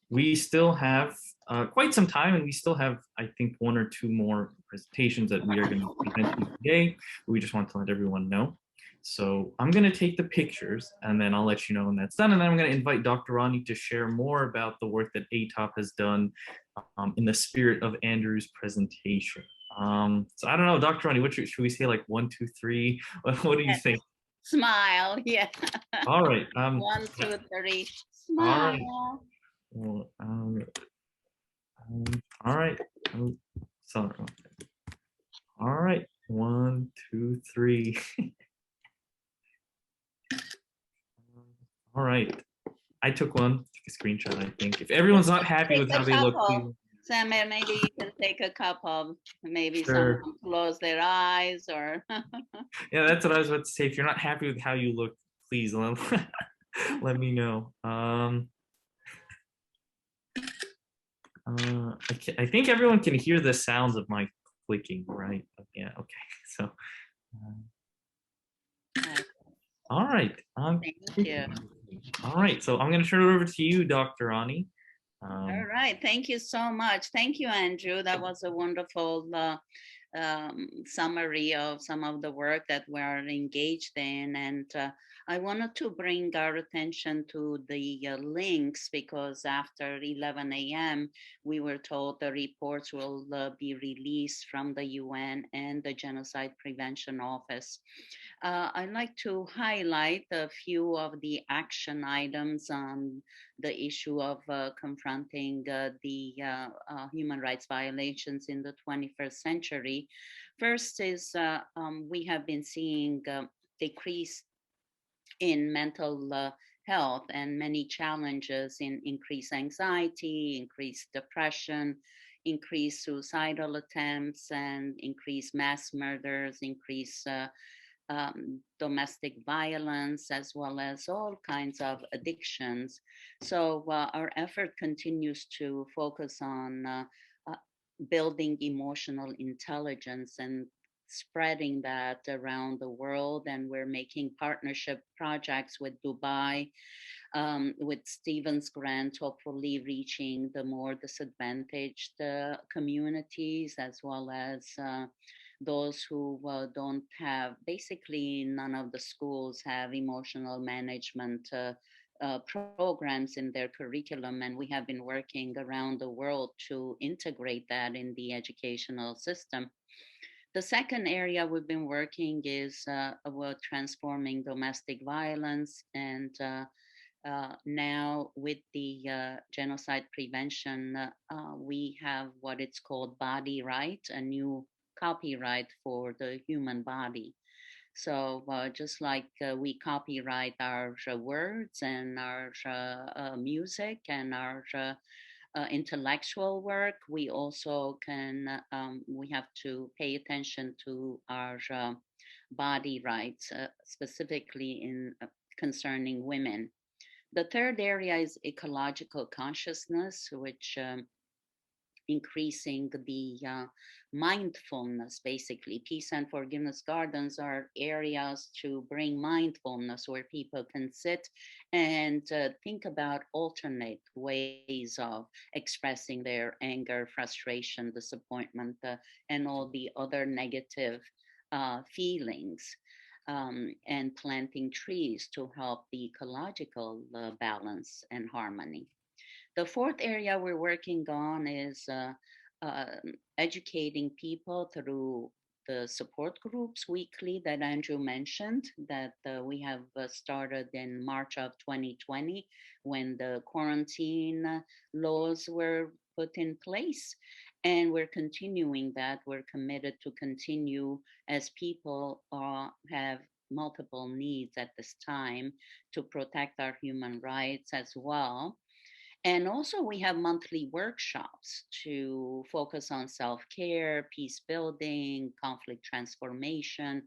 we still have quite some time, and we still have, I think, one or two more presentations that we are going to present today. We just want to let everyone know. So I'm going to take the pictures, and then I'll let you know when that's done. And then I'm going to invite Dr. Ani to share more about the work that ATOP has done in the spirit of Andrew's presentation. So I don't know, Dr. Ani, should we say, like 1, 2, 3? What do you think? Smile, yeah. All right. 1, 2, 3. Smile. All right. Well, all right. Oh, sorry. All right. 1, 2, 3. All right. I took a screenshot, I think. If everyone's not happy with how they look, please. Samir, maybe you can take a cup of, maybe Sure. someone close their eyes or. Yeah, that's what I was about to say. If you're not happy with how you look, please let me know. I think everyone can hear the sounds of my clicking, right? Yeah, okay. So, all right. Thank you. All right, so I'm going to turn it over to you, Dr. Ani. All right, thank you so much. Thank you, Andrew. That was a wonderful summary of some of the work that we're engaged in. And I wanted to bring our attention to the links because after 11 a.m., we were told the reports will be released from the UN and the Genocide Prevention Office. I'd like to highlight a few of the action items on the issue of confronting the human rights violations in the 21st century. First is we have been seeing decrease in mental health and many challenges in increased anxiety, increased depression, increased suicidal attempts, and increased mass murders, increased domestic violence, as well as all kinds of addictions. So our effort continues to focus on building emotional intelligence and spreading that around the world. And we're making partnership projects with Dubai, with Stephen's grant, hopefully reaching the more disadvantaged communities, as well as those who don't have, basically none of the schools have emotional management programs in their curriculum, and we have been working around the world to integrate that in the educational system. The second area we've been working is about transforming domestic violence, and now with the genocide prevention, we have what it's called body right, a new copyright for the human body. So just like we copyright our words and our music and our intellectual work, we also can, we have to pay attention to our body rights, specifically in concerning women. The third area is ecological consciousness, which increasing the mindfulness, basically. Peace and Forgiveness Gardens are areas to bring mindfulness where people can sit and think about alternate ways of expressing their anger, frustration, disappointment, and all the other negative feelings. And planting trees to help the ecological balance and harmony. The fourth area we're working on is educating people through the support groups weekly that Andrew mentioned, that we have started in March of 2020 when the quarantine laws were put in place. And we're continuing that. We're committed to continue as people have multiple needs at this time to protect our human rights as well. And also we have monthly workshops to focus on self-care, peace building, conflict transformation,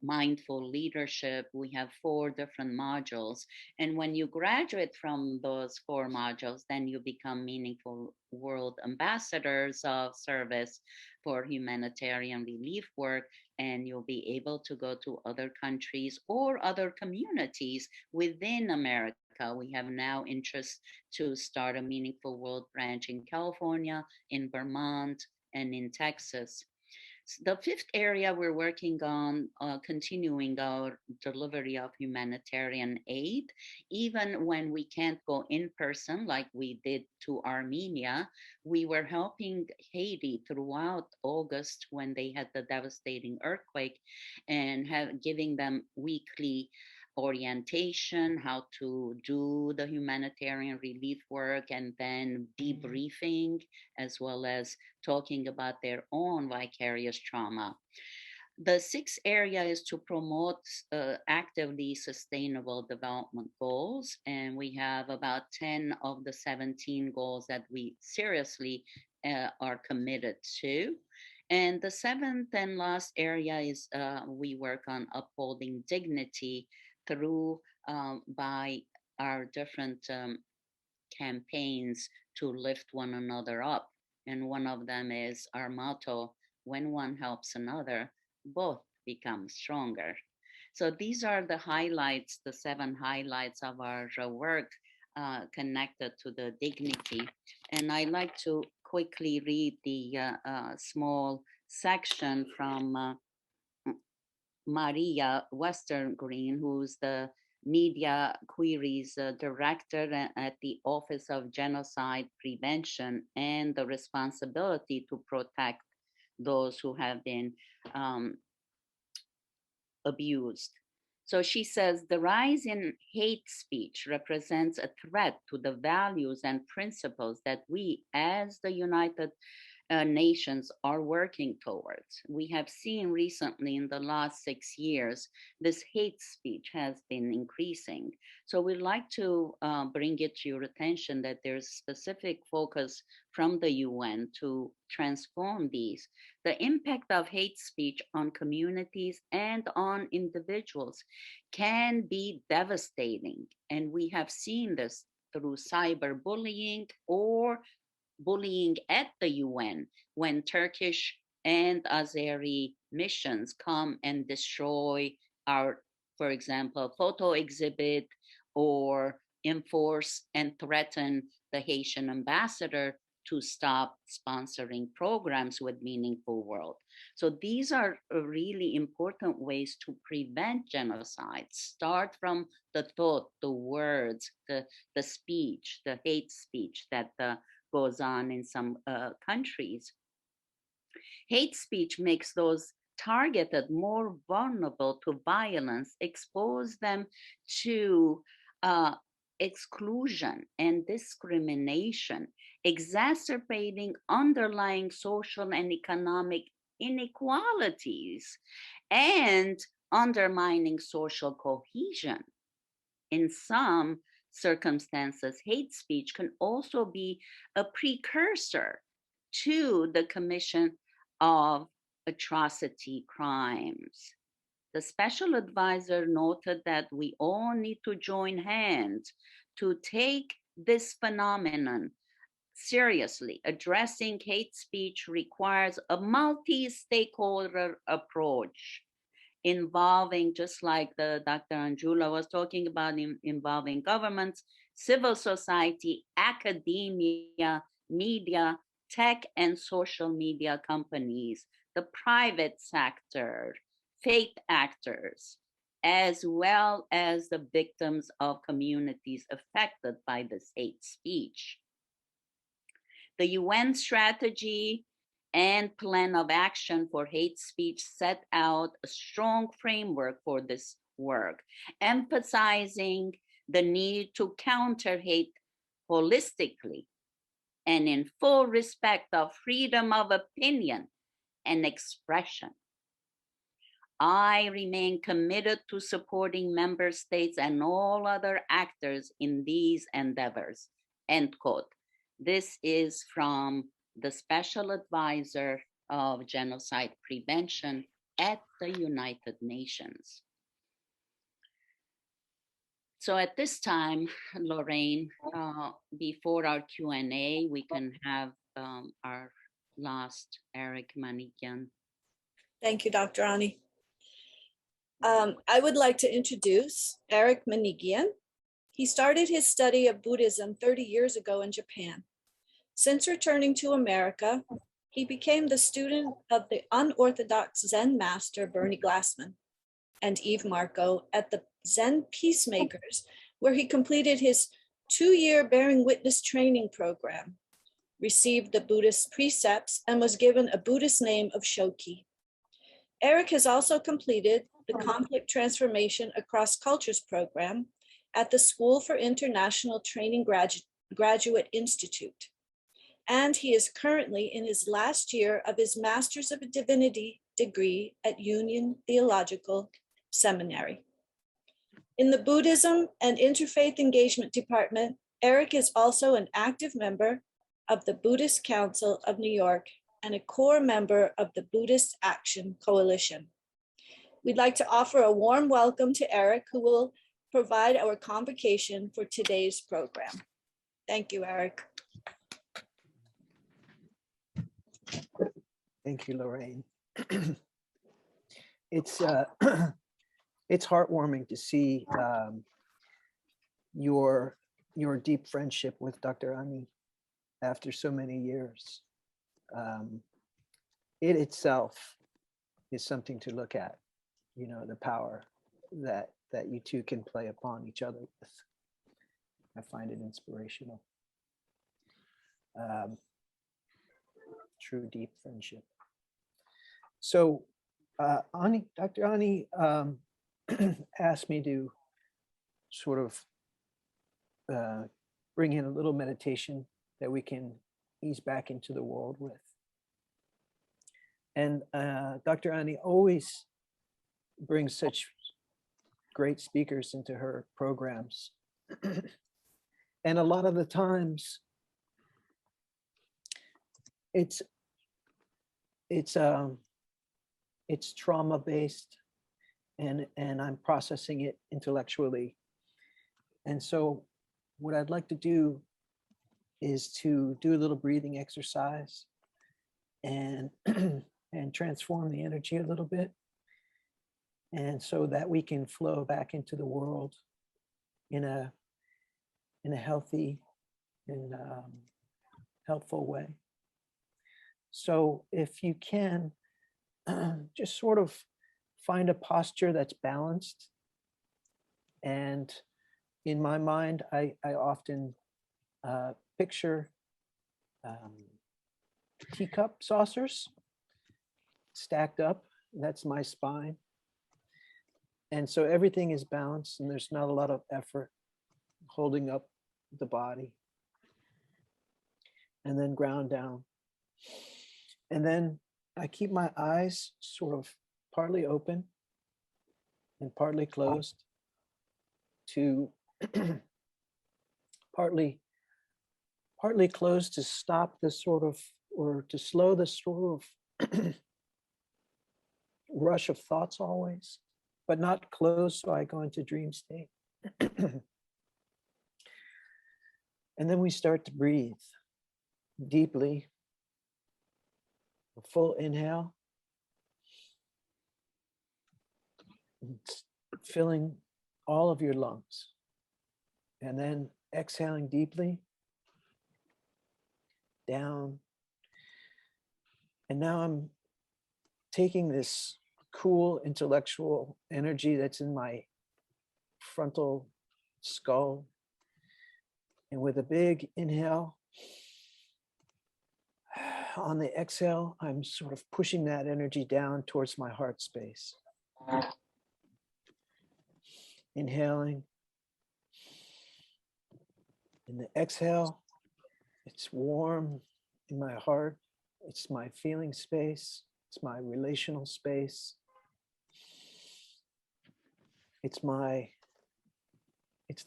mindful leadership. We have 4 different modules. And when you graduate from those 4 modules, then you become Meaningful World ambassadors of service for humanitarian relief work. And you'll be able to go to other countries or other communities within America. We have now interest to start a Meaningful World branch in California, in Vermont, and in Texas. The fifth area we're working on continuing our delivery of humanitarian aid, even when we can't go in person like we did to Armenia. We were helping Haiti throughout August when they had the devastating earthquake, and giving them weekly orientation, how to do the humanitarian relief work, and then debriefing, as well as talking about their own vicarious trauma. The sixth area is to promote actively sustainable development goals. And we have about 10 of the 17 goals that we seriously are committed to. And the seventh and last area is we work on upholding dignity through by our different campaigns to lift one another up. And one of them is our motto, when one helps another, both become stronger. So these are the highlights, the 7 highlights of our work connected to the dignity. And I like to quickly read the small section from Maria Westergreen, who's the Media Queries Director at the Office of Genocide Prevention and the responsibility to protect those who have been abused. So she says, the rise in hate speech represents a threat to the values and principles that we as the United Nations are working towards. We have seen recently in the last 6 years, this hate speech has been increasing. So we'd like to bring it to your attention that there's specific focus from the UN to transform these. The impact of hate speech on communities and on individuals can be devastating. And we have seen this through cyberbullying or bullying at the UN when Turkish and Azeri missions come and destroy our, for example, photo exhibit or enforce and threaten the Haitian ambassador to stop sponsoring programs with Meaningfulworld. So these are really important ways to prevent genocide. Start from the thought, the words, the speech, the hate speech that goes on in some countries. Hate speech makes those targeted more vulnerable to violence, expose them to exclusion and discrimination, exacerbating underlying social and economic inequalities and undermining social cohesion. In some circumstances, hate speech can also be a precursor to the commission of atrocity crimes. The special advisor noted that we all need to join hands to take this phenomenon seriously. Addressing hate speech requires a multi-stakeholder approach involving, just like Dr. Anjhula was talking about, involving governments, civil society, academia, media, tech and social media companies, the private sector, faith actors, as well as the victims of communities affected by this hate speech. The UN strategy and plan of action for hate speech set out a strong framework for this work, emphasizing the need to counter hate holistically and in full respect of freedom of opinion and expression. I remain committed to supporting member states and all other actors in these endeavors, end quote. This is from the Special Advisor of Genocide Prevention at the United Nations. So at this time, Lorraine, before our Q&A, we can have our last Eric Manigian. Thank you, Dr. Ani. I would like to introduce Eric Manigian. He started his study of Buddhism 30 years ago in Japan. Since returning to America, he became the student of the unorthodox Zen master Bernie Glassman and Eve Marco at the Zen Peacemakers, where he completed his 2-year Bearing Witness training program, received the Buddhist precepts, and was given a Buddhist name of Shoki. Eric has also completed the Conflict Transformation Across Cultures program at the School for International Training Graduate Institute. And he is currently in his last year of his Master's of Divinity degree at Union Theological Seminary. In the Buddhism and Interfaith Engagement Department, Eric is also an active member of the Buddhist Council of New York and a core member of the Buddhist Action Coalition. We'd like to offer a warm welcome to Eric, who will provide our convocation for today's program. Thank you, Eric. Thank you, Lorraine. It's it's heartwarming to see your deep friendship with Dr. Ani after so many years. It itself is something to look at, you know, the power that you two can play upon each other with. I find it inspirational. True deep friendship. So Ani, Dr. Ani asked me to sort of bring in a little meditation that we can ease back into the world with. And Dr. Ani always brings such great speakers into her programs. And a lot of the times it's trauma based, and I'm processing it intellectually. And so what I'd like to do is to do a little breathing exercise and and transform the energy a little bit, and so that we can flow back into the world in a healthy and helpful way. So if you can, just sort of find a posture that's balanced. And in my mind, I often picture teacup saucers stacked up. That's my spine. And so everything is balanced and there's not a lot of effort holding up the body. And then ground down. And then I keep my eyes sort of partly open and partly closed to partly closed to stop this sort of, or to slow this sort of rush of thoughts always, but not closed so I go into dream state. And then we start to breathe deeply. A full inhale, filling all of your lungs, and then exhaling deeply down. And now I'm taking this cool intellectual energy that's in my frontal skull, and with a big inhale, on the exhale, I'm sort of pushing that energy down towards my heart space. Inhaling. In the exhale, it's warm in my heart. It's my feeling space. It's my relational space. It's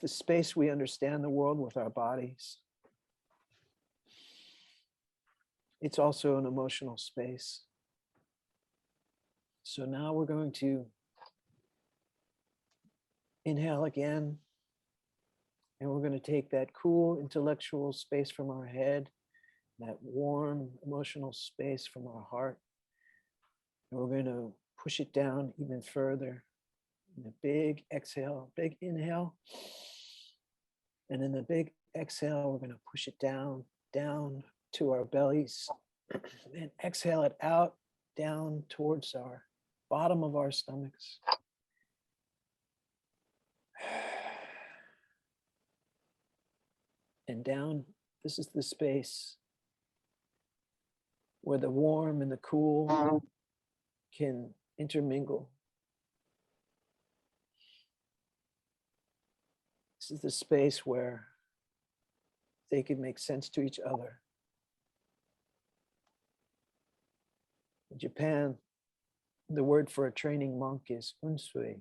the space we understand the world with our bodies. It's also an emotional space. So now we're going to inhale again, and we're going to take that cool intellectual space from our head, that warm emotional space from our heart, and we're going to push it down even further. In a big exhale, big inhale, and in the big exhale, we're going to push it down to our bellies, and exhale it out, down towards our bottom of our stomachs. And down, this is the space where the warm and the cool can intermingle. This is the space where they can make sense to each other. In Japan, the word for a training monk is unsui.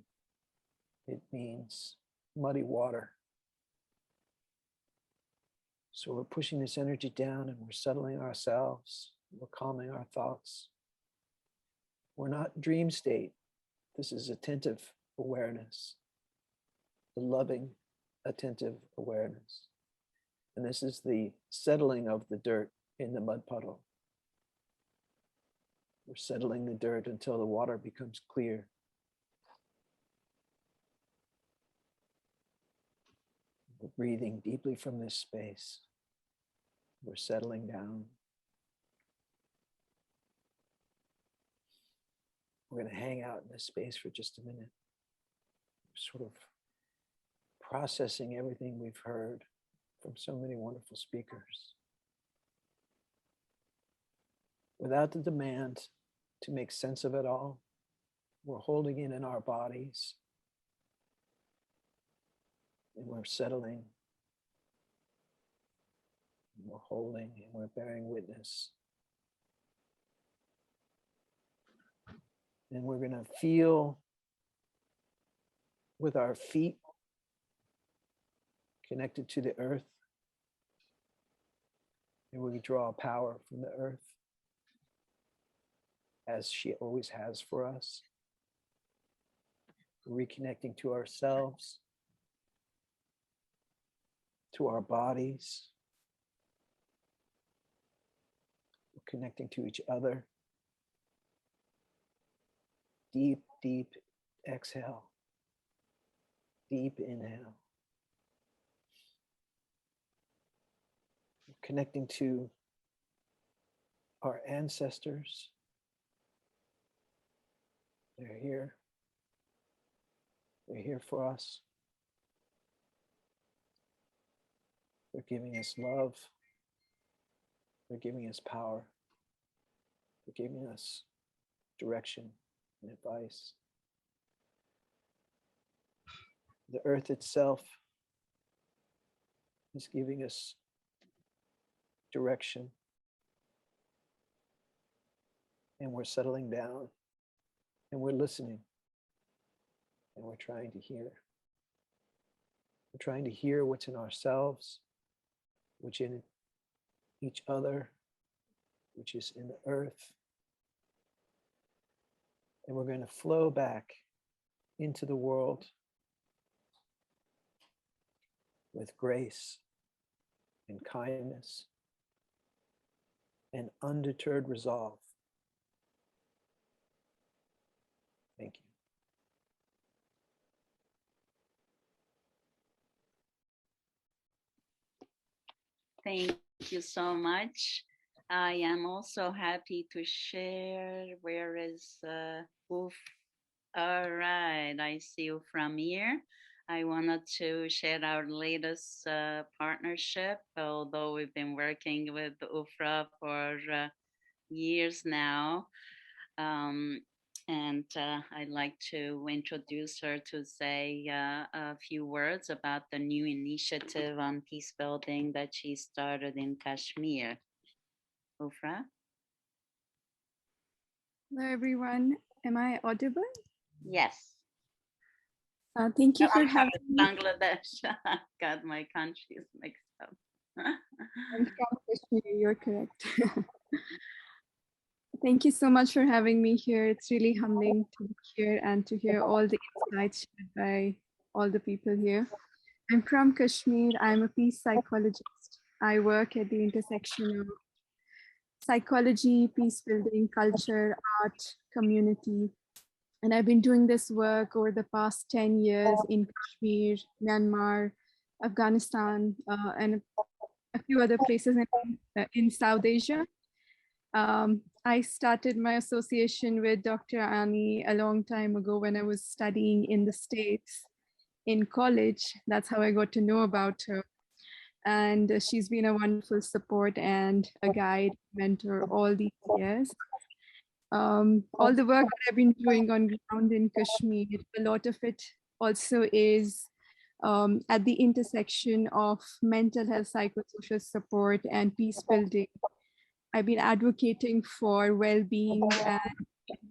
It means muddy water. So we're pushing this energy down and we're settling ourselves. We're calming our thoughts. We're not dream state. This is attentive awareness, the loving, attentive awareness. And this is the settling of the dirt in the mud puddle. We're settling the dirt until the water becomes clear. We're breathing deeply from this space. We're settling down. We're going to hang out in this space for just a minute, sort of processing everything we've heard from so many wonderful speakers, without the demand to make sense of it all. We're holding it in our bodies, and we're settling, and we're holding, and we're bearing witness. And we're going to feel with our feet connected to the earth. And we draw power from the earth, as she always has for us. Reconnecting to ourselves, to our bodies. We're connecting to each other. Deep, deep exhale. Deep inhale. Connecting to our ancestors. They're here. They're here for us. They're giving us love. They're giving us power. They're giving us direction and advice. The earth itself is giving us direction, and we're settling down, and we're listening, and we're trying to hear. We're trying to hear what's in ourselves, which in each other, which is in the earth. And we're going to flow back into the world with grace and kindness and undeterred resolve. Thank you. Thank you so much. I am also happy to share. Where is Uf? All right, I see you from here. I wanted to share our latest partnership, although we've been working with UFRA for years now. And I'd like to introduce her to say a few words about the new initiative on peace building that she started in Kashmir. Ufra? Hello, everyone. Am I audible? Yes. Thank you for I'm having from me. Bangladesh. Got my countries mixed up. I'm from Kashmir, you're correct. Thank you so much for having me here. It's really humbling to be here and to hear all the insights shared by all the people here. I'm from Kashmir. I'm a peace psychologist. I work at the intersection of psychology, peace building, culture, art, community. And I've been doing this work over the past 10 years in Kashmir, Myanmar, Afghanistan, and a few other places in South Asia. I started my association with Dr. Ani a long time ago when I was studying in the States in college. That's how I got to know about her. And she's been a wonderful support and a guide, mentor all these years. All the work that I've been doing on ground in Kashmir, a lot of it also is at the intersection of mental health, psychosocial support, and peace building. I've been advocating for well-being and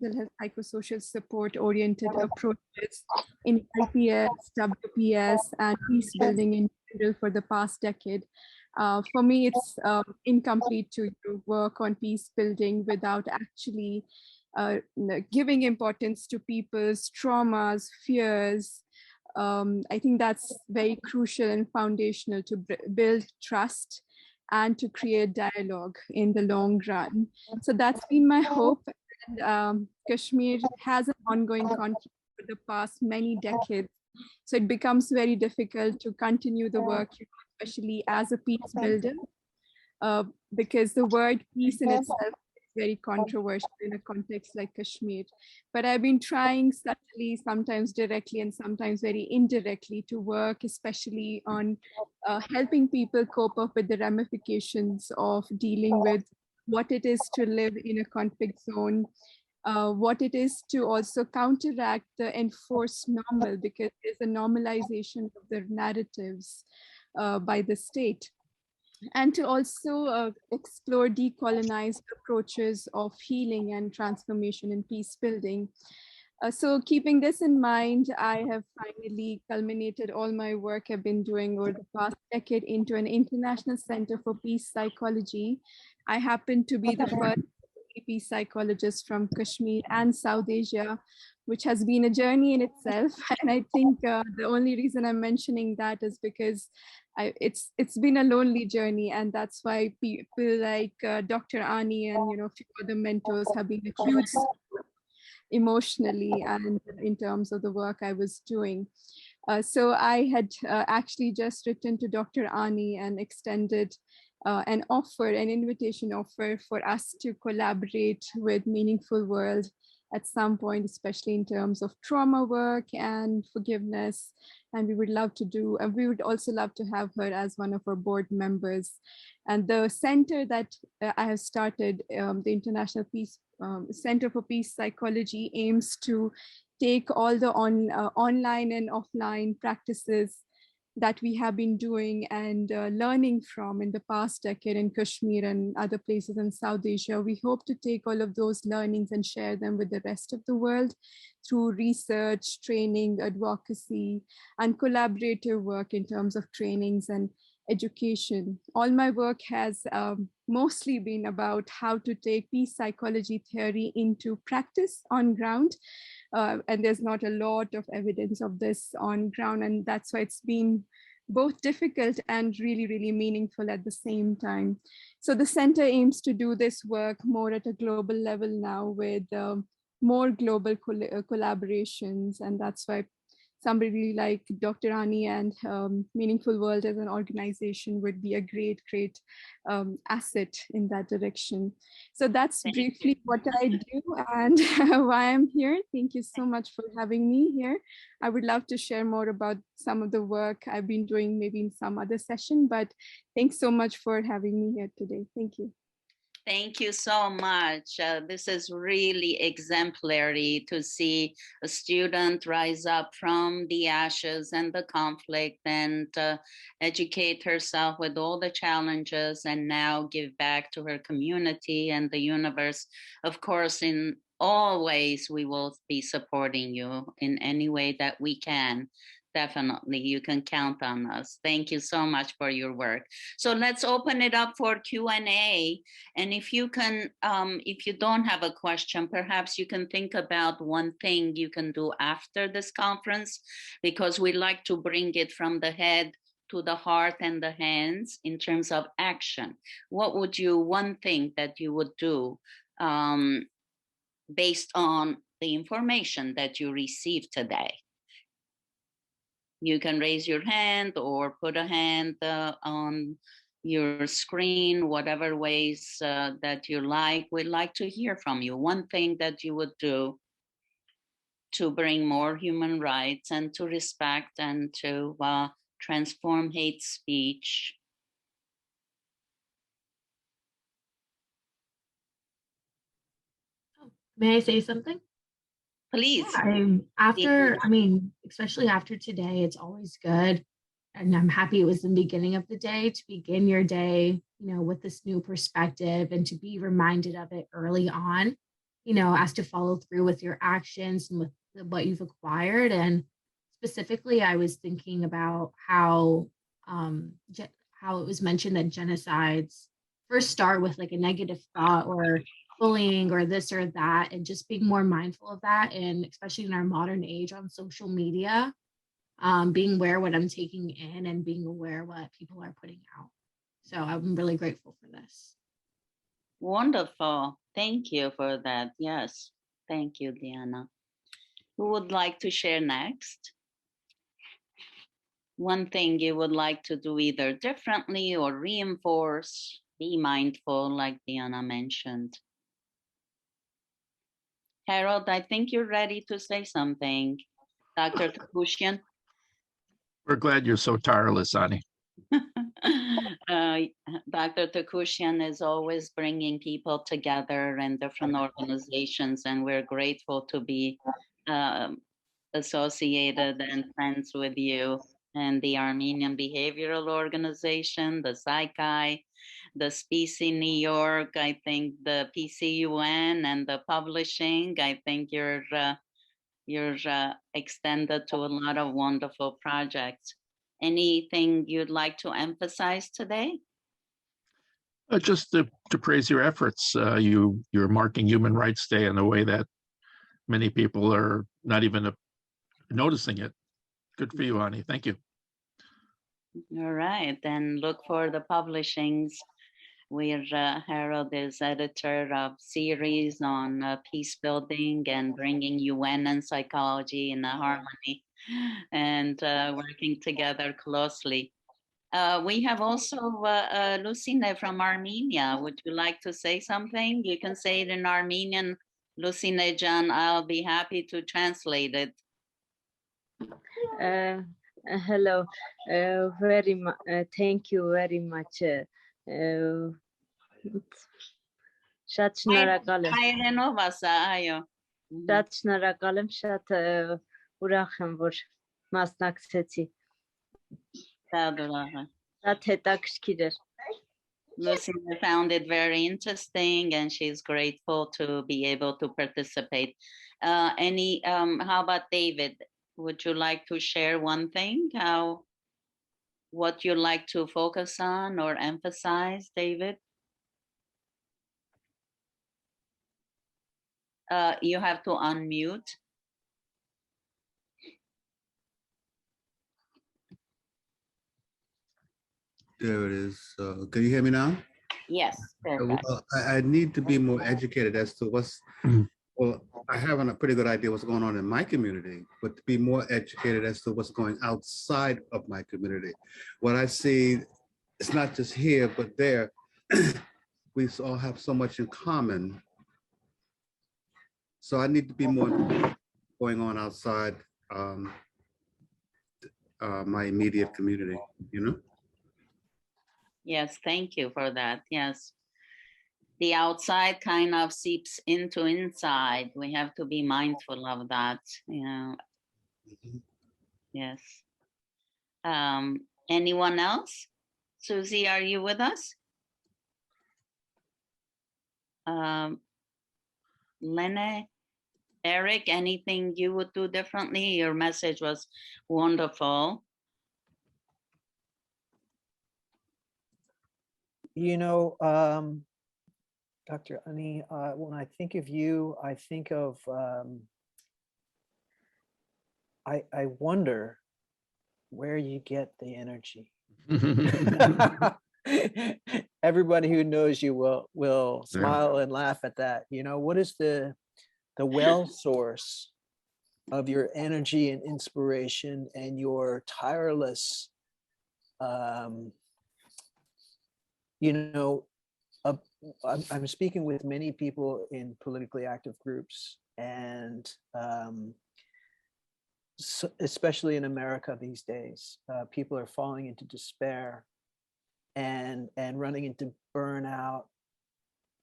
mental health, psychosocial support-oriented approaches in LPS, WPS, and peace building in for the past decade. For me, it's incomplete to work on peace building without actually giving importance to people's traumas, fears. I think that's very crucial and foundational to build trust and to create dialogue in the long run. So that's been my hope. And, Kashmir has an ongoing conflict for the past many decades. So it becomes very difficult to continue the work, especially as a peace builder, because the word peace in itself is very controversial in a context like Kashmir. But I've been trying subtly, sometimes directly and sometimes very indirectly, to work especially on helping people cope up with the ramifications of dealing with what it is to live in a conflict zone, what it is to also counteract the enforced normal, because there's a normalization of the narratives by the state, and to also explore decolonized approaches of healing and transformation and peace building. So keeping this in mind, I have finally culminated all my work I've been doing over the past decade into an international center for peace psychology. I happen to be the first peace psychologist from Kashmir and South Asia, which has been a journey in itself. And I think the only reason I'm mentioning that is because it's been a lonely journey, and that's why people like Dr. Ani and a few other mentors have been a huge support emotionally and in terms of the work I was doing. So I had actually just written to Dr. Ani and extended an invitation offer for us to collaborate with Meaningfulworld at some point, especially in terms of trauma work and forgiveness. And we would love to do, and we would also love to have her as one of our board members. And the center that I have started, the International Peace Center for Peace Psychology, aims to take all the online and offline practices that we have been doing and learning from in the past decade in Kashmir and other places in South Asia. We hope to take all of those learnings and share them with the rest of the world through research, training, advocacy, and collaborative work in terms of trainings and education. All my work has mostly been about how to take peace psychology theory into practice on ground. And there's not a lot of evidence of this on ground. And that's why it's been both difficult and really, really meaningful at the same time. So the center aims to do this work more at a global level now with more global collaborations. And that's why somebody like Dr. Ani and Meaningfulworld as an organization would be a great, great asset in that direction. So that's briefly what I do and why I'm here. Thank you so much for having me here. I would love to share more about some of the work I've been doing maybe in some other session, but thanks so much for having me here today. Thank you. Thank you so much. This is really exemplary to see a student rise up from the ashes and the conflict and educate herself with all the challenges and now give back to her community and the universe. Of course, in all ways, we will be supporting you in any way that we can. Definitely, you can count on us. Thank you so much for your work. So let's open it up for Q&A. And if you can, if you don't have a question, perhaps you can think about one thing you can do after this conference, because we like to bring it from the head to the heart and the hands in terms of action. What would you, one thing that you would do based on the information that you received today? You can raise your hand or put a hand on your screen, whatever ways that you like. We'd like to hear from you. One thing that you would do to bring more human rights and to respect and to transform hate speech. May I say something? Please. Especially after today, it's always good. And I'm happy it was the beginning of the day to begin your day, with this new perspective and to be reminded of it early on, as to follow through with your actions and with what you've acquired. And specifically, I was thinking about how how it was mentioned that genocides first start with like a negative thought or bullying or this or that, and just being more mindful of that, and especially in our modern age on social media, being aware what I'm taking in and being aware what people are putting out. So I'm really grateful for this. Wonderful. Thank you for that. Yes. Thank you, Diana. Who would like to share next? One thing you would like to do either differently or reinforce, be mindful, like Diana mentioned. Harold, I think you're ready to say something. Dr. Kushian. We're glad you're so tireless, Ani. Dr. Takushian is always bringing people together in different organizations, and we're grateful to be associated and friends with you and the Armenian Behavioral Organization, the Psychi, the Specie New York, I think the PCUN, and the publishing. I think you're extended to a lot of wonderful projects. Anything you'd like to emphasize today? Just to praise your efforts. You're marking Human Rights Day in a way that many people are not even noticing it. Good for you, Ani. Thank you. All right, then look for the publishings where Harold is editor of series on peace building and bringing UN and psychology in a harmony, and working together closely. We have also Lucine from Armenia. Would you like to say something? You can say it in Armenian, Lucine Jan. I'll be happy to translate it. Hello, thank you very much. Շատ շնորհակալ եմ։ Հայերենով ասա, այո։ Շատ շնորհակալ եմ, շատ ուրախ եմ, որ մասնակցեցի։ Շատ հետաքրքիր էր։ Lucinda found it very interesting, and she's grateful to be able to participate. How about David? Would you like to share one thing? What you like to focus on or emphasize, David? You have to unmute. There it is. Can you hear me now? Yes. Well, I need to be more educated as to what's, well, I have a pretty good idea what's going on in my community, but to be more educated as to what's going outside of my community. What I see, it's not just here, but there, we all have so much in common. So I need to be more going on outside my immediate community, you know? Yes, thank you for that. Yes. The outside kind of seeps into inside. We have to be mindful of that, you know. Yes. Anyone else? Susie, are you with us? Lene, Eric, anything you would do differently? Your message was wonderful. You know, Dr. Ani, when I think of you, I think of, I wonder where you get the energy. Everybody who knows you will smile and laugh at that. You know, what is the well source of your energy and inspiration and your tireless, you know, I'm speaking with many people in politically active groups, and so especially in America these days, people are falling into despair and running into burnout.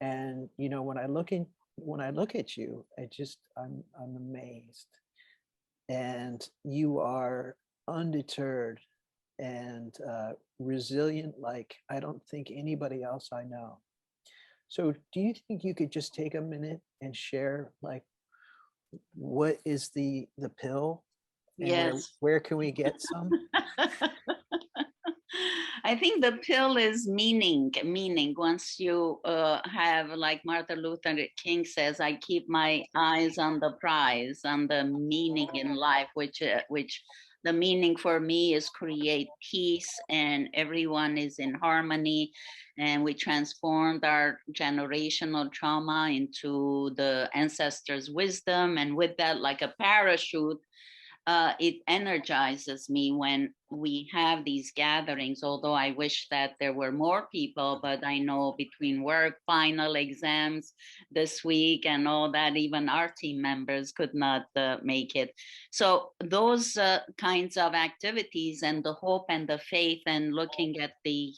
And you know, when I look at you, I'm amazed. And you are undeterred and resilient like I don't think anybody else I know. So do you think you could just take a minute and share, like, what is the pill? And Yes. where can we get some? I think the pill is meaning. Once you have, like Martin Luther King says, I keep my eyes on the prize, on the meaning in life, which the meaning for me is create peace and everyone is in harmony. And we transformed our generational trauma into the ancestors' wisdom. And with that, like a parachute, it energizes me when we have these gatherings, although I wish that there were more people, but I know between work, final exams this week and all that, even our team members could not make it. So those kinds of activities and the hope and the faith and looking at the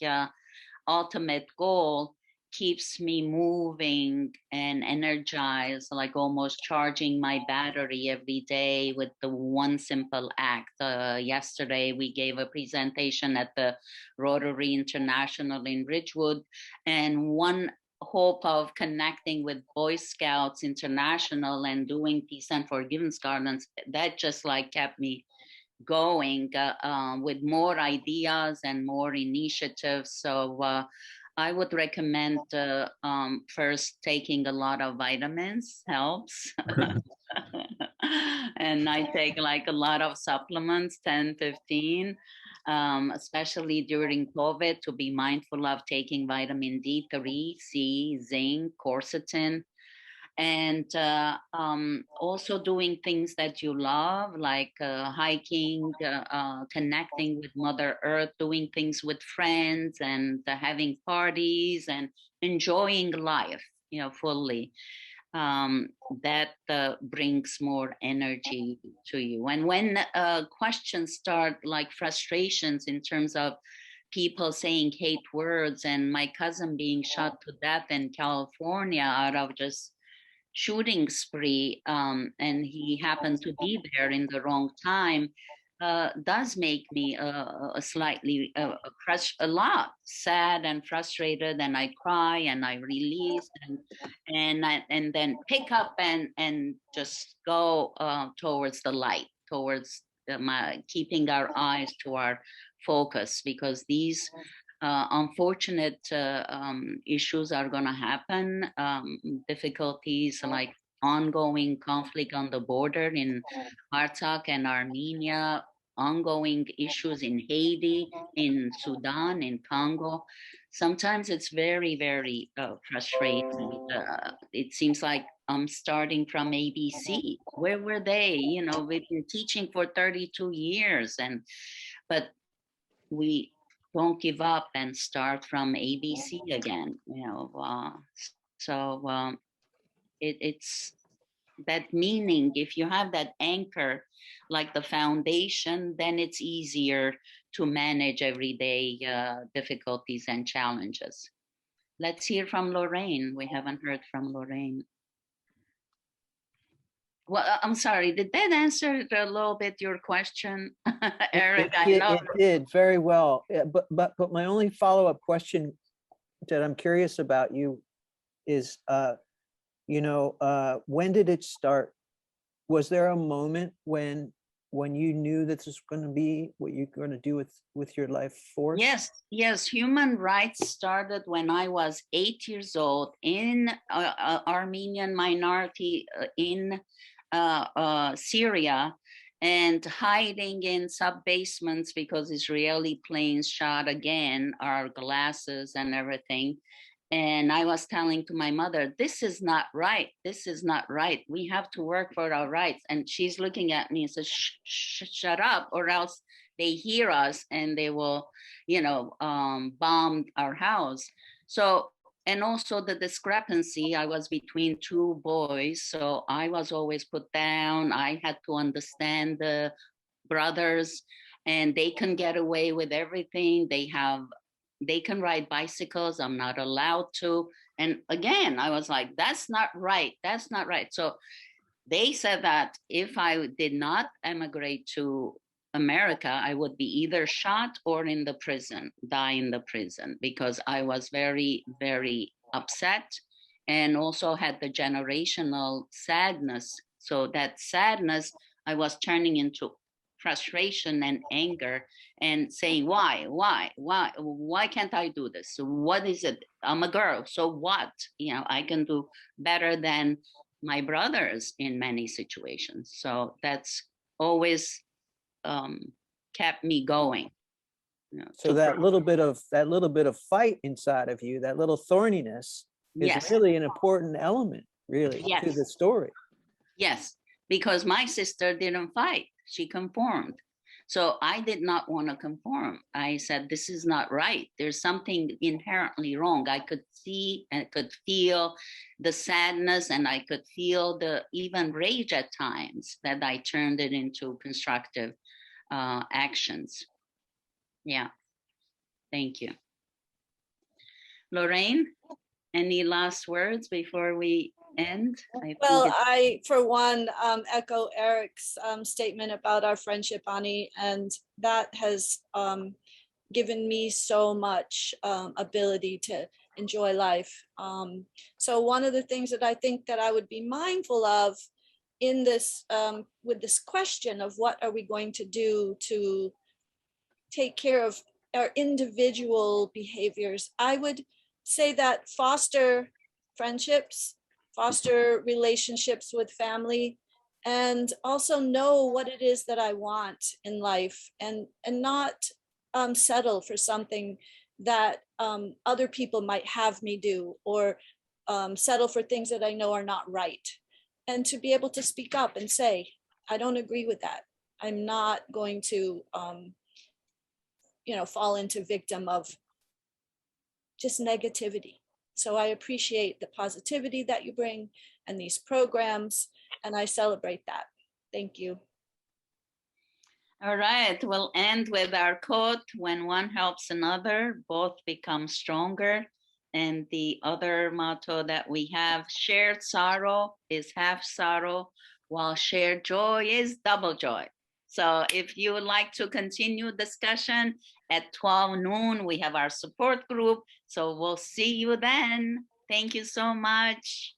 ultimate goal keeps me moving and energized, like almost charging my battery every day with the one simple act. Yesterday, we gave a presentation at the Rotary International in Ridgewood, and one hope of connecting with Boy Scouts International and doing Peace and Forgiveness Gardens, that just like kept me going with more ideas and more initiatives. So I would recommend first taking a lot of vitamins, helps. And I take like a lot of supplements, 10, 15, especially during COVID, to be mindful of taking vitamin D3, C, zinc, quercetin. And also doing things that you love, like hiking, connecting with Mother Earth, doing things with friends, and having parties and enjoying life, fully. That brings more energy to you. And when questions start, like frustrations in terms of people saying hate words, and my cousin being shot to death in California out of just shooting spree, and he happened to be there in the wrong time, does make me slightly a lot sad and frustrated, and I cry and I release and then pick up and just go towards the light, towards keeping our eyes to our focus, because these unfortunate issues are going to happen, difficulties like ongoing conflict on the border in Artsakh and Armenia, ongoing issues in Haiti, in Sudan, in Congo. Sometimes it's very, very frustrating. It seems like I'm starting from ABC. Where were they? We've been teaching for 32 years, but we don't give up and start from ABC again, so it's that meaning. If you have that anchor, like the foundation, then it's easier to manage everyday difficulties and challenges. Let's hear from Lorraine. We haven't heard from Lorraine. Well, I'm sorry, did that answer a little bit your question, Eric? It did very well. But my only follow-up question that I'm curious about you is, when did it start? Was there a moment when you knew that this was going to be what you're going to do with your life force? Yes. Human rights started when I was 8 years old in Armenian minority in Syria, and hiding in sub-basements because Israeli planes shot again our glasses and everything. And I was telling to my mother, this is not right. This is not right. We have to work for our rights. And she's looking at me and says, shut up, or else they hear us and they will, bomb our house. So, and also the discrepancy, I was between two boys, so I was always put down. I had to understand the brothers, and they can get away with everything. They can ride bicycles, I'm not allowed to. And again, I was like, that's not right. That's not right. So they said that if I did not emigrate to America, I would be either shot or in the prison, die in the prison, because I was very, very upset, and also had the generational sadness. So that sadness I was turning into frustration and anger and saying, why can't I do this? So what is it? I'm a girl, so what? I can do better than my brothers in many situations. So that's always kept me going. So that little bit of fight inside of you, that little thorniness, is Yes. really an important element, really, to Yes. the story. Yes, because my sister didn't fight. She conformed. So I did not want to conform. I said, this is not right. There's something inherently wrong. I could see and could feel the sadness, and I could feel the even rage at times, that I turned it into constructive actions. Yeah, thank you. Lorraine, any last words before we end? Well, I, for one, echo Eric's statement about our friendship, Ani, and that has given me so much ability to enjoy life. So one of the things that I think that I would be mindful of in this, with this question of what are we going to do to take care of our individual behaviors, I would say that foster friendships, foster relationships with family, and also know what it is that I want in life, and not settle for something that other people might have me do, or settle for things that I know are not right. And to be able to speak up and say, I don't agree with that. I'm not going to fall into victim of just negativity. So I appreciate the positivity that you bring and these programs, and I celebrate that. Thank you. All right, we'll end with our quote: when one helps another, both become stronger. And the other motto that we have: shared sorrow is half sorrow, while shared joy is double joy. So if you would like to continue discussion at 12 noon, we have our support group. So we'll see you then. Thank you so much.